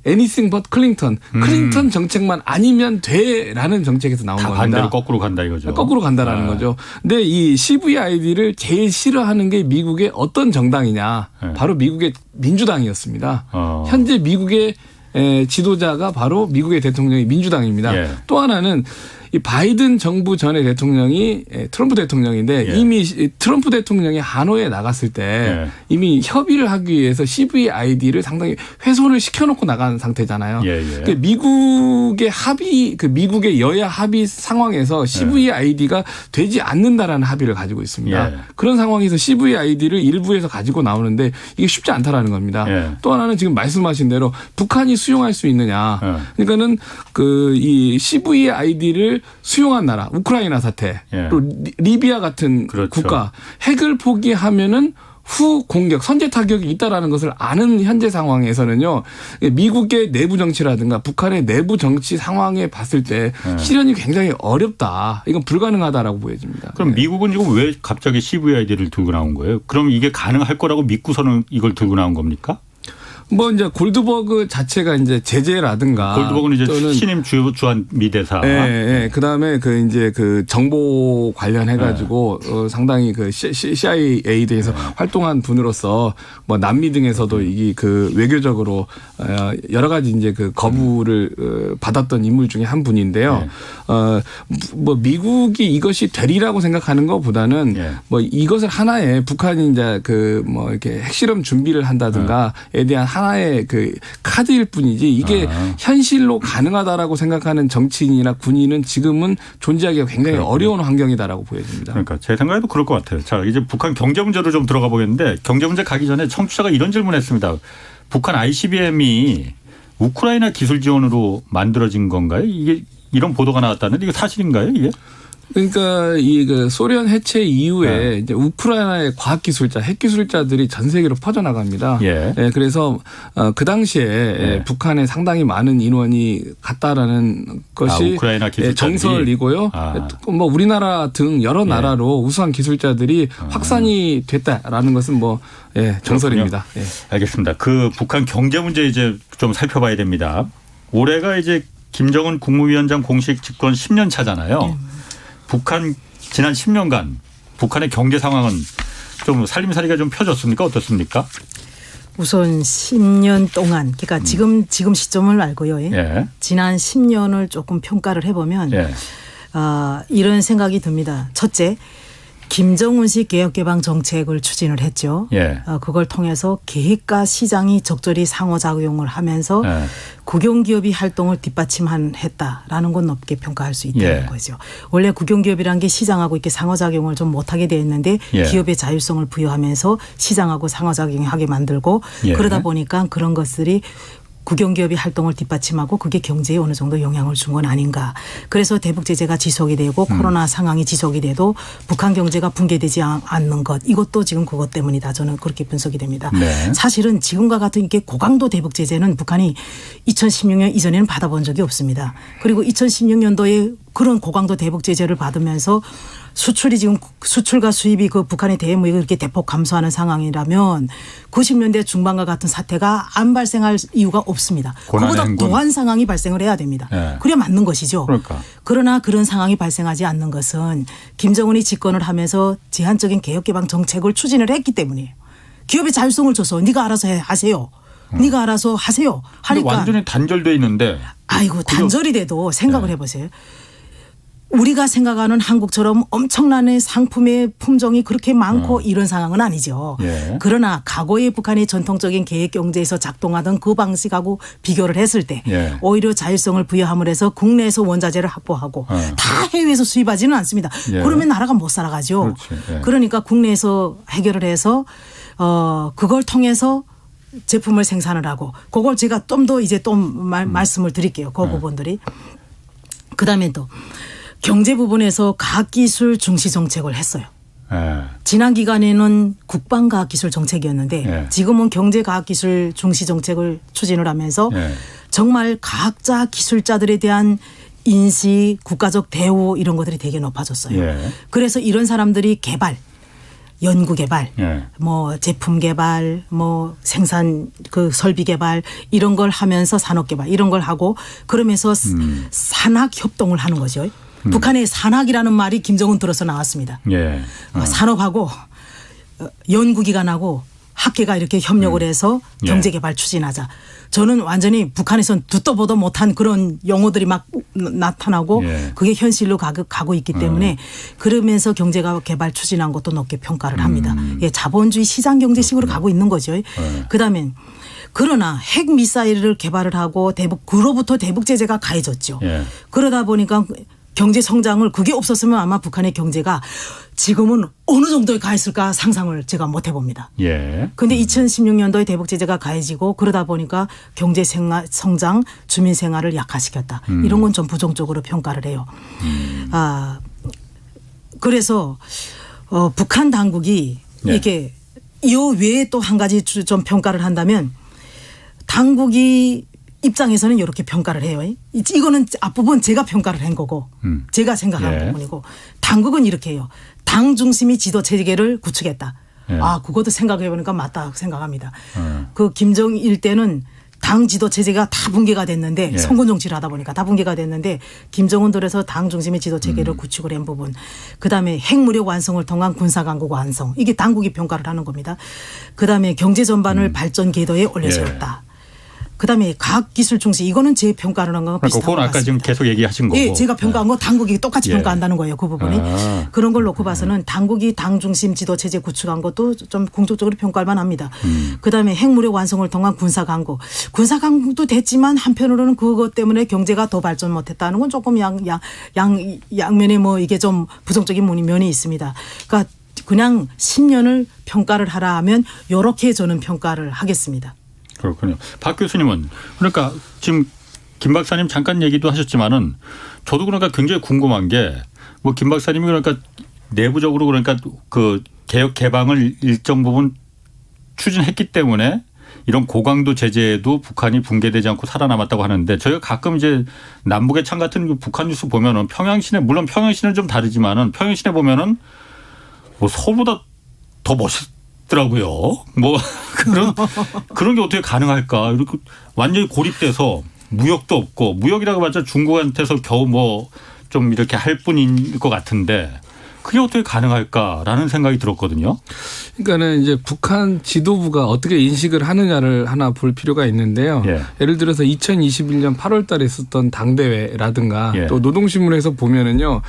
anything but 클린턴. 클린턴 정책만 아니면 돼라는 정책에서 나온 다 겁니다. 반대로 거꾸로 간다 이거죠. 거꾸로 간다라는 거죠. 근데 이 CVID를 제일 싫어하는 게 미국의 어떤 정당이냐. 바로 미국의 민주당이었습니다. 현재 미국의 지도자가 바로 미국의 대통령이 민주당입니다. 예. 또 하나는 이 바이든 정부 전의 대통령이 트럼프 대통령인데 예. 이미 트럼프 대통령이 하노이에 나갔을 때 이미 협의를 하기 위해서 CVID를 상당히 훼손을 시켜놓고 나간 상태잖아요. 그러니까 미국의 합의, 그 미국의 여야 합의 상황에서 CVID가 되지 않는다라는 합의를 가지고 있습니다. 그런 상황에서 CVID를 일부에서 가지고 나오는데 이게 쉽지 않다라는 겁니다. 또 하나는 지금 말씀하신 대로 북한이 수용할 수 있느냐. 그러니까는 그 이 CVID를 수용한 나라, 우크라이나 사태, 또 리비아 같은 그렇죠. 국가, 핵을 포기하면은 후 공격, 선제 타격이 있다라는 것을 아는 현재 상황에서는요, 미국의 내부 정치라든가 북한의 내부 정치 상황에 봤을 때 실현이 굉장히 어렵다. 이건 불가능하다라고 보여집니다. 그럼 미국은 지금 왜 갑자기 CVID를 들고 나온 거예요? 그럼 이게 가능할 거라고 믿고서는 이걸 들고 나온 겁니까? 뭐 이제 골드버그 자체가 이제 제재라든가 골드버그는 이제 신임 주한 미대사. 그다음에 그 이제 그 정보 관련해 가지고 상당히 그 CIA에서 활동한 분으로서 뭐 남미 등에서도 이 그 외교적으로 여러 가지 이제 그 거부를 받았던 인물 중에 한 분인데요. 뭐 미국이 이것이 되리라고 생각하는 것보다는 뭐 이것을 하나의 북한이 이제 그 뭐 이렇게 핵실험 준비를 한다든가에 대한 하나의 그 카드일 뿐이지 이게 현실로 가능하다라고 생각하는 정치인이나 군인은 지금은 존재하기가 굉장히 어려운 환경이다라고 보여집니다. 그러니까 제 생각에도 그럴 것 같아요. 자, 이제 북한 경제 문제로 좀 들어가 보겠는데 경제 문제 가기 전에 청취자가 이런 질문했습니다. 북한 ICBM이 우크라이나 기술 지원으로 만들어진 건가요? 이게 이런 보도가 나왔다는데 이게 사실인가요, 이게? 그러니까 이 그 소련 해체 이후에 이제 우크라이나의 과학기술자, 핵기술자들이 전 세계로 퍼져나갑니다. 그래서 그 당시에 북한에 상당히 많은 인원이 갔다라는 것이 우크라이나 정설이고요. 뭐 우리나라 등 여러 나라로 우수한 기술자들이 확산이 됐다라는 것은 뭐 정설입니다. 알겠습니다. 그 북한 경제 문제 이제 좀 살펴봐야 됩니다. 올해가 이제 김정은 국무위원장 공식 집권 10년 차잖아요. 북한 지난 10년간 북한의 경제 상황은 좀 살림살이가 좀 펴졌습니까? 어떻습니까? 우선 10년 동안 그러니까 지금 시점을 알고요. 지난 10년을 조금 평가를 해보면 이런 생각이 듭니다. 첫째, 김정은식 개혁개방 정책을 추진을 했죠. 그걸 통해서 계획과 시장이 적절히 상호작용을 하면서 국영기업이 활동을 뒷받침했다라는 건 높게 평가할 수 있다는 거죠. 원래 국영기업이라는 게 시장하고 이렇게 상호작용을 좀 못하게 되어 있는데 기업의 자율성을 부여하면서 시장하고 상호작용하게 만들고 그러다 보니까 그런 것들이 국영기업이 활동을 뒷받침하고 그게 경제에 어느 정도 영향을 준 건 아닌가. 그래서 대북 제재가 지속이 되고 코로나 상황이 지속이 돼도 북한 경제가 붕괴되지 않는 것. 이것도 지금 그것 때문이다. 저는 그렇게 분석이 됩니다. 사실은 지금과 같은 이렇게 고강도 대북 제재는 북한이 2016년 이전에는 받아본 적이 없습니다. 그리고 2016년도에 그런 고강도 대북 제재를 받으면서 수출이 지금 수출과 수입이 그 북한의 대무역이 이렇게 대폭 감소하는 상황이라면 90년대 중반과 같은 사태가 안 발생할 이유가 없습니다. 그보다 더한 상황이 발생을 해야 됩니다. 그래야 맞는 것이죠. 그러나 그런 상황이 발생하지 않는 것은 김정은이 집권을 하면서 제한적인 개혁개방 정책을 추진을 했기 때문이에요. 기업의 자율성을 줘서 네가 알아서 하세요. 네가 알아서 하세요. 하니까 완전히 단절돼 있는데. 아이고 단절이 돼도 생각을 해보세요. 우리가 생각하는 한국처럼 엄청난 상품의 품종이 그렇게 많고 이런 상황은 아니죠. 그러나 과거의 북한의 전통적인 계획경제에서 작동하던 그 방식하고 비교를 했을 때 오히려 자율성을 부여함을 해서 국내에서 원자재를 확보하고 다 해외에서 수입하지는 않습니다. 그러면 나라가 못 살아가죠. 그러니까 국내에서 해결을 해서 그걸 통해서 제품을 생산을 하고 그걸 제가 좀 더 이제 또 말씀을 드릴게요. 그 부분들이. 그다음에 또 경제 부분에서 과학기술 중시 정책을 했어요. 지난 기간에는 국방과학기술 정책이었는데 지금은 경제과학기술 중시 정책을 추진을 하면서 정말 과학자 기술자들에 대한 인식, 국가적 대우 이런 것들이 되게 높아졌어요. 그래서 이런 사람들이 개발 연구 개발, 예. 뭐 제품 개발, 뭐 생산 그 설비 개발 이런 걸 하면서 산업 개발 이런 걸 하고 그러면서 산학 협동을 하는 거죠. 북한의 산학이라는 말이 김정은 들어서 나왔습니다. 예. 산업하고 연구기관하고 학계가 이렇게 협력을 해서 경제개발 추진하자. 저는 완전히 북한에선 듣도 보도 못한 그런 용어들이 막 나타나고 그게 현실로 가고 있기 때문에 그러면서 경제개발 추진한 것도 높게 평가를 합니다. 예, 자본주의 시장경제식으로 가고 있는 거죠. 그다음에 그러나 핵 미사일을 개발을 하고 그로부터 대북 제재가 가해졌죠. 그러다 보니까 경제 성장을 그게 없었으면 아마 북한의 경제가 지금은 어느 정도에 가 있을까 상상을 제가 못 해봅니다. 그런데 2016년도에 대북 제재가 가해지고 그러다 보니까 경제 성장, 주민 생활을 약화시켰다. 이런 건 좀 부정적으로 평가를 해요. 그래서 북한 당국이 이게 이 외에 또 한 가지 좀 평가를 한다면 당국이 입장에서는 이렇게 평가를 해요. 이거는 앞부분 제가 평가를 한 거고 제가 생각한 부분이고 당국은 이렇게 해요. 당 중심이 지도 체계를 구축했다. 그것도 생각해 보니까 맞다 생각합니다. 그 김정일 때는 당 지도 체제가 다 붕괴가 됐는데 선거 정치를 하다 보니까 다 붕괴가 됐는데 김정은 들어서 당 중심의 지도 체계를 구축을 한 부분. 그다음에 핵무력 완성을 통한 군사 강국 완성. 이게 당국이 평가를 하는 겁니다. 그다음에 경제 전반을 발전 궤도에 올려세웠다. 그다음에 과학기술 중심 이거는 제 평가를 한 거랑 비슷한 것 그건 같습니다. 아까 지금 계속 얘기하신 거고. 예, 제가 평가한 거 당국이 똑같이 평가한다는 거예요. 그 부분이. 그런 걸 놓고 봐서는 당국이 당 중심 지도체제 구축한 것도 좀 공적으로 평가할 만합니다. 그다음에 핵무력 완성을 통한 군사 강국. 군사 강국도 됐지만 한편으로는 그것 때문에 경제가 더 발전 못했다는 건 조금 양면에 뭐 이게 좀 부정적인 면이 있습니다. 그러니까 그냥 10년을 평가를 하라 하면 이렇게 저는 평가를 하겠습니다. 그렇군요. 박 교수님은 그러니까 지금 김 박사님 잠깐 얘기도 하셨지만은 저도 그러니까 굉장히 궁금한 게 뭐 김 박사님이 그러니까 내부적으로 그러니까 그 개혁 개방을 일정 부분 추진했기 때문에 이런 고강도 제재에도 북한이 붕괴되지 않고 살아남았다고 하는데 저희가 가끔 이제 남북의 창 같은 북한 뉴스 보면은 평양시내 물론 평양시는 좀 다르지만은 평양시내 보면은 뭐 서울보다 더 더라고요. 뭐 그런 게 어떻게 가능할까? 이렇게 완전히 고립돼서 무역도 없고 무역이라고 봤자 중국한테서 겨우 뭐 좀 이렇게 할 뿐인 것 같은데 그게 어떻게 가능할까라는 생각이 들었거든요. 그러니까는 이제 북한 지도부가 어떻게 인식을 하느냐를 하나 볼 필요가 있는데요. 예를 들어서 2021년 8월달에 있었던 당대회라든가 또 노동신문에서 보면은요.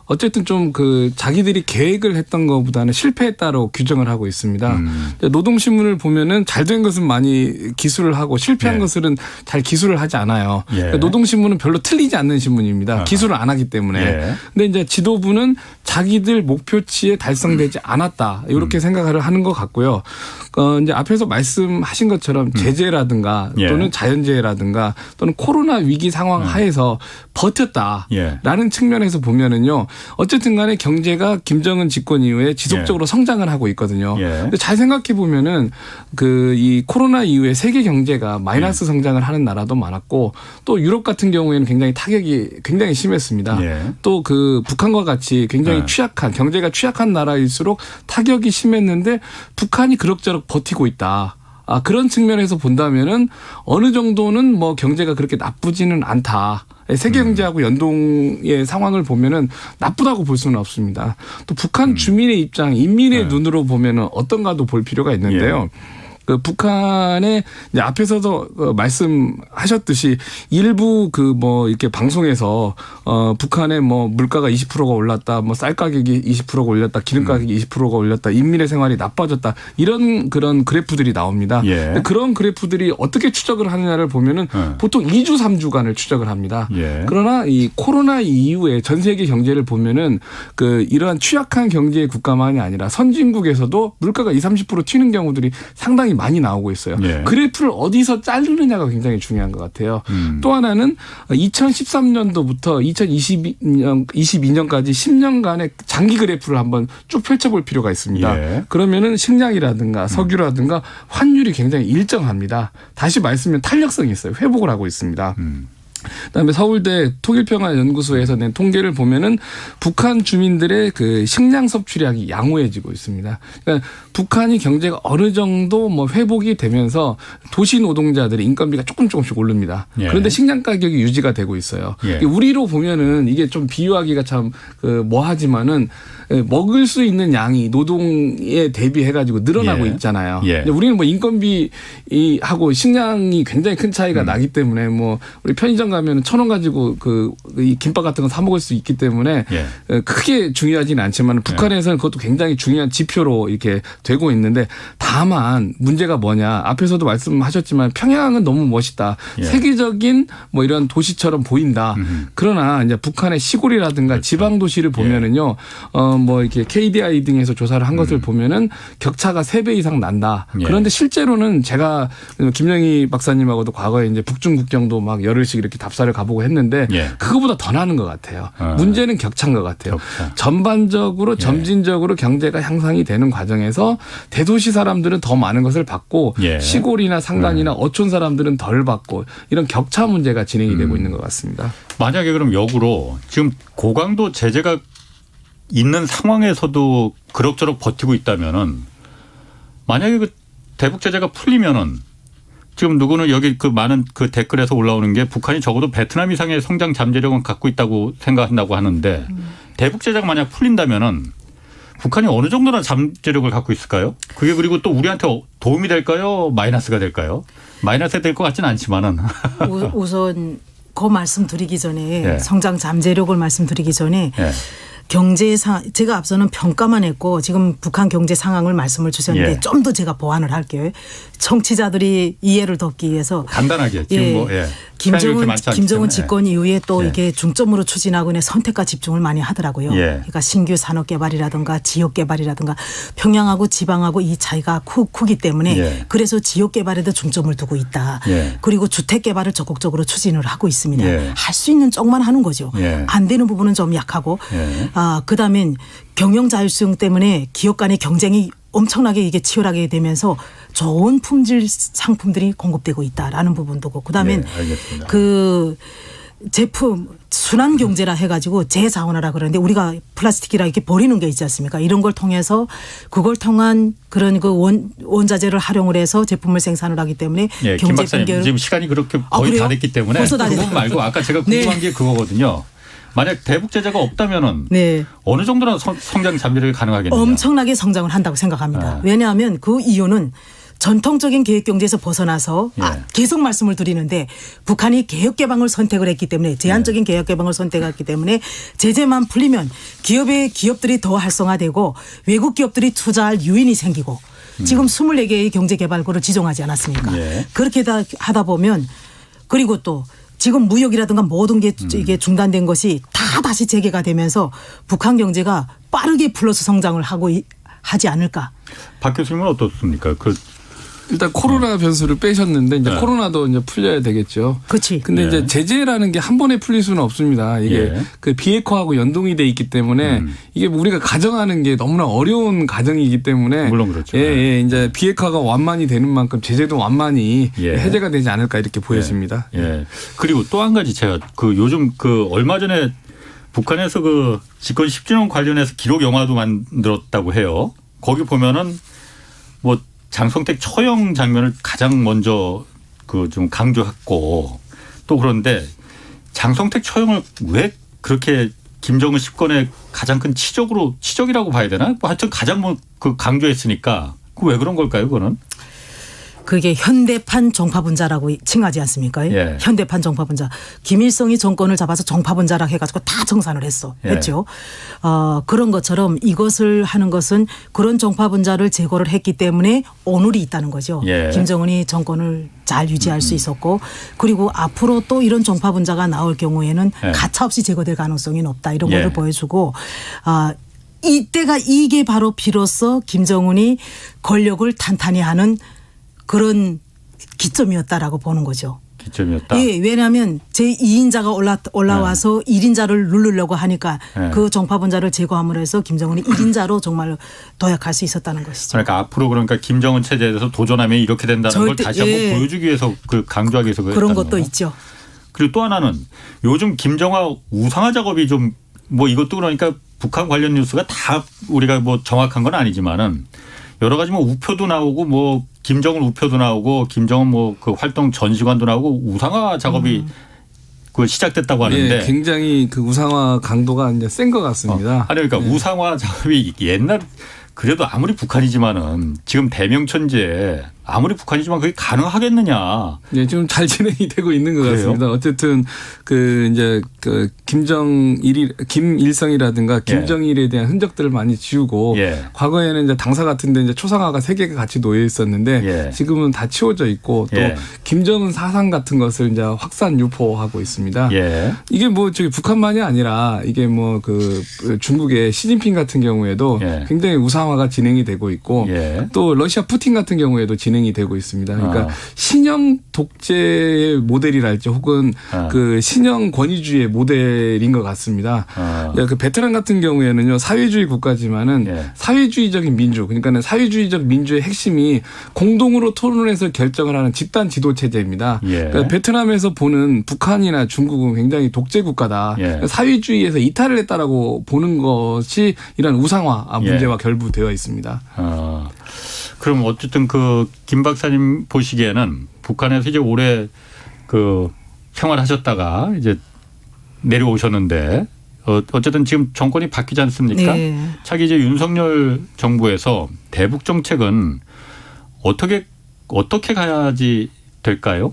어쨌든 좀 그 자기들이 계획을 했던 것보다는 실패했다로 규정을 하고 있습니다. 노동신문을 보면은 잘된 것은 많이 기술을 하고 실패한 것은 잘 기술을 하지 않아요. 그러니까 노동신문은 별로 틀리지 않는 신문입니다. 기술을 안 하기 때문에. 근데 이제 지도부는 자기들 목표치에 달성되지 않았다. 이렇게 생각을 하는 것 같고요. 이제 앞에서 말씀하신 것처럼 제재라든가 또는 자연재해라든가 또는 코로나 위기 상황 하에서 버텼다라는 측면에서 보면은요. 어쨌든 간에 경제가 김정은 집권 이후에 지속적으로 성장을 하고 있거든요. 근데 잘 생각해 보면은 이 코로나 이후에 세계 경제가 마이너스 성장을 하는 나라도 많았고 또 유럽 같은 경우에는 굉장히 타격이 굉장히 심했습니다. 또 그 북한과 같이 굉장히 취약한 경제가 취약한 나라일수록 타격이 심했는데 북한이 그럭저럭 버티고 있다. 그런 측면에서 본다면은 어느 정도는 뭐 경제가 그렇게 나쁘지는 않다. 세계 경제하고 연동의 상황을 보면은 나쁘다고 볼 수는 없습니다. 또 북한 주민의 입장, 인민의 눈으로 보면은 어떤가도 볼 필요가 있는데요. 그 북한의 이제 앞에서도 말씀하셨듯이 일부 그 뭐 이렇게 방송에서 북한의 뭐 물가가 20%가 올랐다, 뭐 쌀 가격이 20%가 올렸다, 기름 가격이 20%가 올렸다, 인민의 생활이 나빠졌다 이런 그런 그래프들이 나옵니다. 그런 그래프들이 어떻게 추적을 하느냐를 보면은 보통 2주 3주간을 추적을 합니다. 그러나 이 코로나 이후에 전 세계 경제를 보면은 그 이러한 취약한 경제의 국가만이 아니라 선진국에서도 물가가 20-30% 튀는 경우들이 상당히 많이 나오고 있어요. 그래프를 어디서 자르느냐가 굉장히 중요한 것 같아요. 또 하나는 2013년도부터 2022년까지 10년간의 장기 그래프를 한번 쭉 펼쳐볼 필요가 있습니다. 그러면은 식량이라든가 석유라든가 환율이 굉장히 일정합니다. 다시 말씀드리면 탄력성이 있어요. 회복을 하고 있습니다. 그다음에 서울대 통일평화연구소에서 낸 통계를 보면은 북한 주민들의 그 식량 섭취량이 양호해지고 있습니다. 그러니까 북한이 경제가 어느 정도 뭐 회복이 되면서 도시 노동자들의 인건비가 조금씩 오릅니다. 예. 그런데 식량 가격이 유지가 되고 있어요. 예. 우리로 보면은 이게 좀 비유하기가 참 뭐하지만은 먹을 수 있는 양이 노동에 대비해가지고 늘어나고 예. 있잖아요. 예. 근데 우리는 뭐 인건비하고 식량이 굉장히 큰 차이가 나기 때문에 뭐 우리 편의점 가면 1,000원 가지고 이 김밥 같은 거 사 먹을 수 있기 때문에 예. 크게 중요하지는 않지만 북한에서는 그것도 굉장히 중요한 지표로 이렇게 되고 있는데 다만 문제가 뭐냐 앞에서도 말씀하셨지만 평양은 너무 멋있다. 예. 세계적인 뭐 이런 도시처럼 보인다. 그러나 이제 북한의 시골이라든가 그렇죠. 지방 도시를 보면은요. 뭐 이렇게 KDI 등에서 조사를 한 것을 보면은 격차가 3배 이상 난다. 예. 그런데 실제로는 제가 김영희 박사님하고도 과거에 이제 북중 국경도 막 열흘씩 이렇게 답사를 가보고 했는데 예. 그거보다 더 나는 것 같아요. 문제는 격차인 것 같아요. 격차. 전반적으로 점진적으로 경제가 향상이 되는 과정에서 대도시 사람들은 더 많은 것을 받고 예. 시골이나 상단이나 어촌 사람들은 덜 받고 이런 격차 문제가 진행이 되고 있는 것 같습니다. 만약에 그럼 역으로 지금 고강도 제재가 있는 상황에서도 그럭저럭 버티고 있다면은 만약에 그 대북 제재가 풀리면은 지금 누구는 여기 그 많은 그 댓글에서 올라오는 게 북한이 적어도 베트남 이상의 성장 잠재력은 갖고 있다고 생각한다고 하는데 대북 제재가 만약 풀린다면은 북한이 어느 정도나 잠재력을 갖고 있을까요? 그게 그리고 또 우리한테 도움이 될까요? 마이너스가 될까요? 마이너스가 될 것 같지는 않지만은 우선 그 말씀드리기 전에 예. 성장 잠재력을 말씀드리기 전에 예. 제가 앞서는 평가만 했고 지금 북한 경제 상황을 말씀을 주셨는데 예. 좀 더 제가 보완을 할게요. 청취자들이 이해를 돕기 위해서 간단하게 지금 뭐 예. 김정은 집권 이후에 또 예. 이게 중점으로 추진하고 있는 선택과 집중을 많이 하더라고요. 예. 그러니까 신규 산업 개발이라든가 지역 개발이라든가 평양하고 지방하고 이 차이가 크기 때문에 예. 그래서 지역 개발에도 중점을 두고 있다. 예. 그리고 주택 개발을 적극적으로 추진을 하고 있습니다. 예. 할 수 있는 쪽만 하는 거죠. 예. 안 되는 부분은 좀 약하고 예. 그다음엔 경영 자율성 때문에 기업 간의 경쟁이 엄청나게 이게 치열하게 되면서 좋은 품질 상품들이 공급되고 있다라는 부분도 있고 그다음엔 네, 알겠습니다. 그 제품 순환 경제라 해가지고 재자원화라 그러는데 우리가 플라스틱이라 이렇게 버리는 게 있지 않습니까? 이런 걸 통해서 그걸 통한 그런 그 원자재를 활용을 해서 제품을 생산을 하기 때문에 예, 김 경제 박사님 분결 지금 시간이 그렇게 거의 그래요? 다 됐기 때문에 벌써 다 그 부분 됐어요. 말고 아까 제가 궁금한 네. 게 그거거든요. 만약 대북 제재가 없다면은 네. 어느 정도나 성장 잠재력이 가능하겠느냐. 엄청나게 성장을 한다고 생각합니다. 왜냐하면 그 이유는 전통적인 계획경제에서 벗어나서 예. 계속 말씀을 드리는데 북한이 개혁개방을 선택을 했기 때문에 제한적인 개혁개방을 선택했기 때문에 제재만 풀리면 기업들이 더 활성화되고 외국 기업들이 투자할 유인이 생기고 지금 24개의 경제개발구를 지정하지 않았습니까? 예. 그렇게 하다 보면 그리고 또 지금 무역이라든가 모든 게 이게 중단된 것이 다 다시 재개가 되면서 북한 경제가 빠르게 플러스 성장을 하지 않을까. 박 교수님은 어떻습니까? 일단 코로나 변수를 빼셨는데 이제 네. 코로나도 이제 풀려야 되겠죠. 그렇지. 근데 예. 이제 제재라는 게 한 번에 풀릴 수는 없습니다. 이게 예. 그 비핵화하고 연동이 돼 있기 때문에 이게 우리가 가정하는 게 너무나 어려운 가정이기 때문에 물론 그렇죠. 예, 이제 비핵화가 완만이 되는 만큼 제재도 완만히 예. 해제가 되지 않을까 이렇게 보여집니다. 예. 그리고 또 한 가지 제가 그 요즘 그 얼마 전에 북한에서 그 집권 10주년 관련해서 기록 영화도 만들었다고 해요. 거기 보면은 뭐 장성택 처형 장면을 가장 먼저 그 좀 강조했고 또 그런데 장성택 처형을 왜 그렇게 김정은 집권의 가장 큰 치적이라고 봐야 되나? 뭐 하여튼 가장 뭐 그 강조했으니까 그 왜 그런 걸까요? 그거는? 그게 현대판 정파분자라고 칭하지 않습니까? 예. 현대판 정파분자. 김일성이 정권을 잡아서 정파분자라 해가지고 다 정산을 예. 했죠. 그런 것처럼 이것을 하는 것은 그런 정파분자를 제거를 했기 때문에 오늘이 있다는 거죠. 예. 김정은이 정권을 잘 유지할 수 있었고 그리고 앞으로 또 이런 정파분자가 나올 경우에는 예. 가차없이 제거될 가능성이 높다. 이런 예. 것을 보여주고 이때가 이게 바로 비로소 김정은이 권력을 탄탄히 하는 그런 기점이었다라고 보는 거죠. 기점이었다. 예, 왜냐하면 제2인자가 올라와서 1인자를 누르려고 하니까 네. 그 정파분자를 제거함으로 해서 김정은이 1인자로 정말 도약할 수 있었다는 것이죠. 그러니까 앞으로 그러니까 김정은 체제에 대해서 도전하면 이렇게 된다는 걸 절대, 다시 예. 한번 보여주기 위해서 그 강조하기 위해서 그런 그랬다는 것도 거예요. 있죠. 그리고 또 하나는 요즘 김정화 우상화 작업이 좀 뭐 이것도 그러니까 북한 관련 뉴스가 다 우리가 뭐 정확한 건 아니지만은 여러 가지 뭐 우표도 나오고 뭐 김정은 우표도 나오고 김정은 뭐 그 활동 전시관도 나오고 우상화 작업이 그 시작됐다고 하는데 예, 굉장히 그 우상화 강도가 이제 센 것 같습니다. 아니 그러니까 예. 우상화 작업이 옛날 그래도 아무리 북한이지만은 지금 대명천지에 아무리 북한이지만 그게 가능하겠느냐. 예, 지금 잘 진행이 되고 있는 것 그래요? 같습니다. 어쨌든 그 이제 그 김일성이라든가 김정일에 대한 흔적들을 많이 지우고 예. 과거에는 이제 당사 같은데 이제 초상화가 3개가 같이 놓여 있었는데 예. 지금은 다 치워져 있고 또 예. 김정은 사상 같은 것을 이제 확산 유포하고 있습니다. 예. 이게 뭐 저기 북한만이 아니라 이게 뭐 그 중국의 시진핑 같은 경우에도 예. 굉장히 우상화가 진행이 되고 있고 예. 또 러시아 푸틴 같은 경우에도 진행이 되고 있습니다. 그러니까 아. 신형 독재 모델이랄지 혹은 아. 그 신형 권위주의 모델인 것 같습니다. 아. 그 베트남 같은 경우에는요 사회주의 국가지만은 예. 사회주의적인 민주, 그러니까 사회주의적 민주의 핵심이 공동으로 토론해서 결정을 하는 집단 지도 체제입니다. 예. 그러니까 베트남에서 보는 북한이나 중국은 굉장히 독재 국가다. 예. 사회주의에서 이탈을 했다라고 보는 것이 이런 우상화 문제와 예. 결부되어 있습니다. 그럼 어쨌든 그 김 박사님 보시기에는 북한에서 이제 오래 그 생활하셨다가 이제 내려오셨는데 어쨌든 지금 정권이 바뀌지 않습니까? 네. 차기 이제 윤석열 정부에서 대북 정책은 어떻게 가야지 될까요?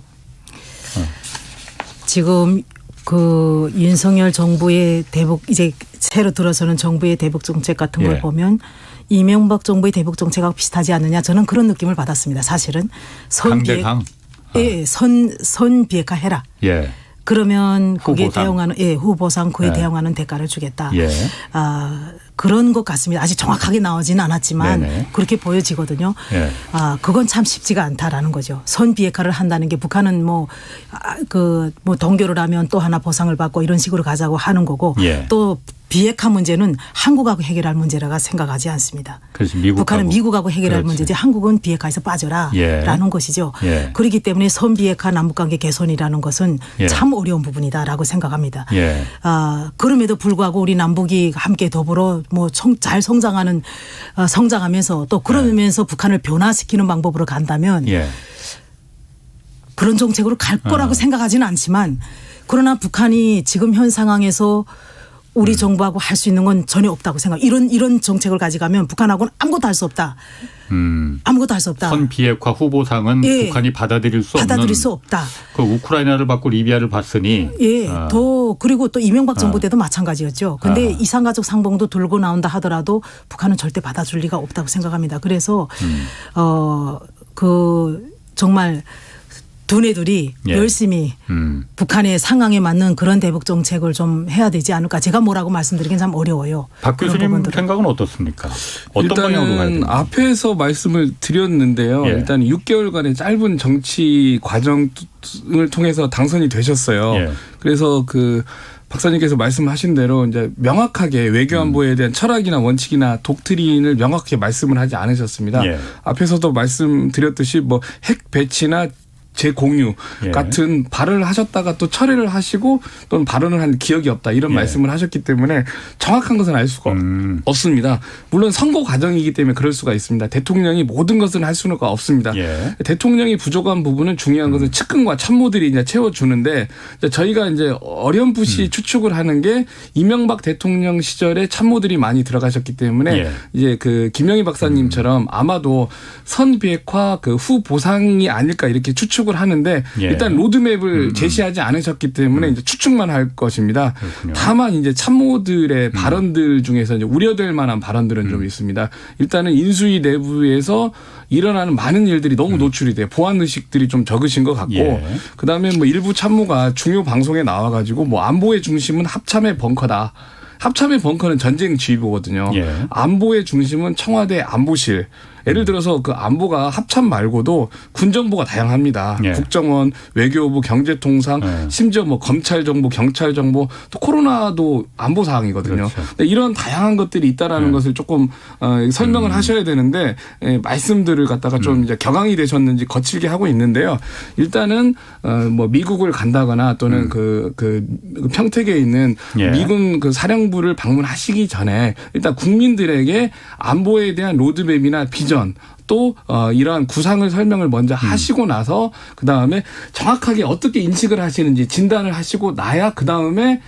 지금 그 윤석열 정부의 대북 이제 새로 들어서는 정부의 대북 정책 같은 걸 예. 보면 이명박 정부의 대북 정책하고 비슷하지 않느냐 저는 그런 느낌을 받았습니다. 사실은 강대강. 예, 선 비핵화해라. 예. 그러면 그게 후보상. 대응하는 후보상 그에 예. 대응하는 대가를 주겠다. 예. 그런 것 같습니다. 아직 정확하게 나오지는 않았지만 네네. 그렇게 보여지거든요. 예. 그건 참 쉽지가 않다라는 거죠. 선 비핵화를 한다는 게 북한은 뭐 동결을 하면 또 하나 보상을 받고 이런 식으로 가자고 하는 거고 예. 또 비핵화 문제는 한국하고 해결할 문제라고 생각하지 않습니다. 그래서 미국하고. 북한은 미국하고 해결할 그렇지. 문제지 한국은 비핵화에서 빠져라라는 예. 것이죠. 예. 그렇기 때문에 선 비핵화 남북관계 개선이라는 것은 예. 참 어려운 부분이다라고 생각합니다. 예. 그럼에도 불구하고 우리 남북이 함께 더불어 뭐 잘 성장하면서 또 그러면서 북한을 변화시키는 방법으로 간다면 예. 그런 정책으로 갈 거라고 생각하지는 않지만 그러나 북한이 지금 현 상황에서 우리 정부하고 할 수 있는 건 전혀 없다고 생각해요. 이런 정책을 가져가면 북한하고는 아무것도 할 수 없다. 아무것도 할 수 없다. 선 비핵화 후보상은 예. 북한이 받아들일 수 없다. 그 우크라이나를 받고 리비아를 봤으니. 예. 그리고 또 이명박 정부 때도 마찬가지였죠. 근데 이산가족 상봉도 들고 나온다 하더라도 북한은 절대 받아줄 리가 없다고 생각합니다. 그래서 정말 두뇌들이 예. 열심히 북한의 상황에 맞는 그런 대북 정책을 좀 해야 되지 않을까. 제가 뭐라고 말씀드리긴 참 어려워요. 박 교수님 생각은 어떻습니까? 어떤 방향으로 가야 됩니까? 앞에서 말씀을 드렸는데요. 예. 일단 6개월간의 짧은 정치 과정을 통해서 당선이 되셨어요. 예. 그래서 그 박사님께서 말씀하신 대로 이제 명확하게 외교안보에 대한 철학이나 원칙이나 독트린을 명확하게 말씀을 하지 않으셨습니다. 예. 앞에서도 말씀드렸듯이 뭐 핵 배치나 재공유 예. 같은 발언을 하셨다가 또 철회를 하시고 또는 발언을 한 기억이 없다 이런 예. 말씀을 하셨기 때문에 정확한 것은 알 수가 없습니다. 물론 선거 과정이기 때문에 그럴 수가 있습니다. 대통령이 모든 것을 할 수는 없습니다. 예. 대통령이 부족한 부분은 중요한 것은 측근과 참모들이 이제 채워주는데 저희가 이제 어렴풋이 추측을 하는 게 이명박 대통령 시절에 참모들이 많이 들어가셨기 때문에 예. 이제 그 김영희 박사님처럼 아마도 선 비핵화 그 후 보상이 아닐까 이렇게 추측을 하는데 예. 일단 로드맵을 제시하지 않으셨기 때문에 이제 추측만 할 것입니다. 그렇군요. 다만 이제 참모들의 발언들 중에서 이제 우려될 만한 발언들은 좀 있습니다. 일단은 인수위 내부에서 일어나는 많은 일들이 너무 노출이 돼요. 보안 의식들이 좀 적으신 것 같고 예. 그다음에 뭐 일부 참모가 중요 방송에 나와가지고 뭐 안보의 중심은 합참의 벙커다. 합참의 벙커는 전쟁 지휘부거든요. 예. 안보의 중심은 청와대 안보실. 예를 들어서 그 안보가 합참 말고도 군정보가 다양합니다. 예. 국정원, 외교부, 경제통상, 예. 심지어 뭐 검찰 정보, 경찰 정보, 또 코로나도 안보 사항이거든요. 그렇죠. 근데 이런 다양한 것들이 있다라는 것을 조금 설명을 하셔야 되는데 말씀들을 갖다가 좀 이제 격앙이 되셨는지 거칠게 하고 있는데요. 일단은 뭐 미국을 간다거나 또는 그 평택에 있는 예. 미군 그 사령부를 방문하시기 전에 일단 국민들에게 안보에 대한 로드맵이나 비전 또 이러한 구상을 설명을 먼저 하시고 나서 그다음에 정확하게 어떻게 인식을 하시는지 진단을 하시고 나야 그다음에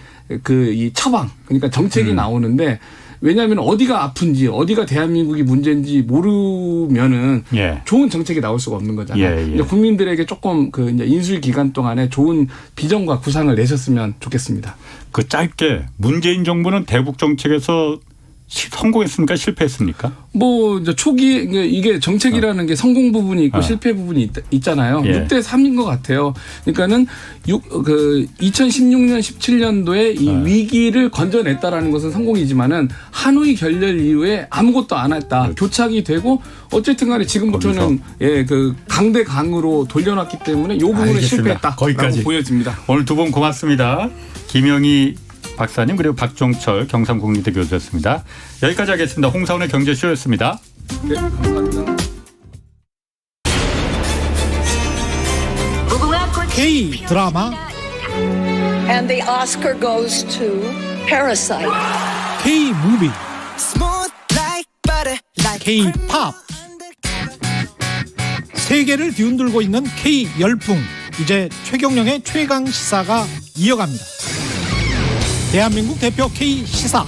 그 이 처방 그러니까 정책이 나오는데 왜냐하면 어디가 아픈지 어디가 대한민국이 문제인지 모르면은 예. 좋은 정책이 나올 수가 없는 거잖아요. 예, 예. 이제 국민들에게 조금 그 이제 인술 기간 동안에 좋은 비전과 구상을 내셨으면 좋겠습니다. 그 짧게 문재인 정부는 대북 정책에서 성공했습니까? 실패했습니까? 뭐 이제 초기 이게 정책이라는 게 성공 부분이 있고 실패 부분이 있잖아요. 예. 6대 3인 것 같아요. 그러니까는 2016년 17년도에 이 위기를 건져냈다라는 것은 성공이지만은 하노이 결렬 이후에 아무것도 안 했다. 그렇죠. 교착이 되고 어쨌든 간에 지금부터는 그 강대강으로 돌려놨기 때문에 이 부분은 알겠습니다. 실패했다. 거기까지 보여집니다. 오늘 두 분 고맙습니다. 김영희 박사님 그리고 박종철 경상국립대 교수였습니다. 여기까지 하겠습니다. 홍사훈의 경제쇼였습니다. 네, 감사합니다. K 드라마 And the Oscar goes to Parasite. K 무비 K 팝 세계를 뒤흔들고 있는 K 열풍 이제 최경영의 최강 시사가 이어갑니다. 대한민국 대표 K 시사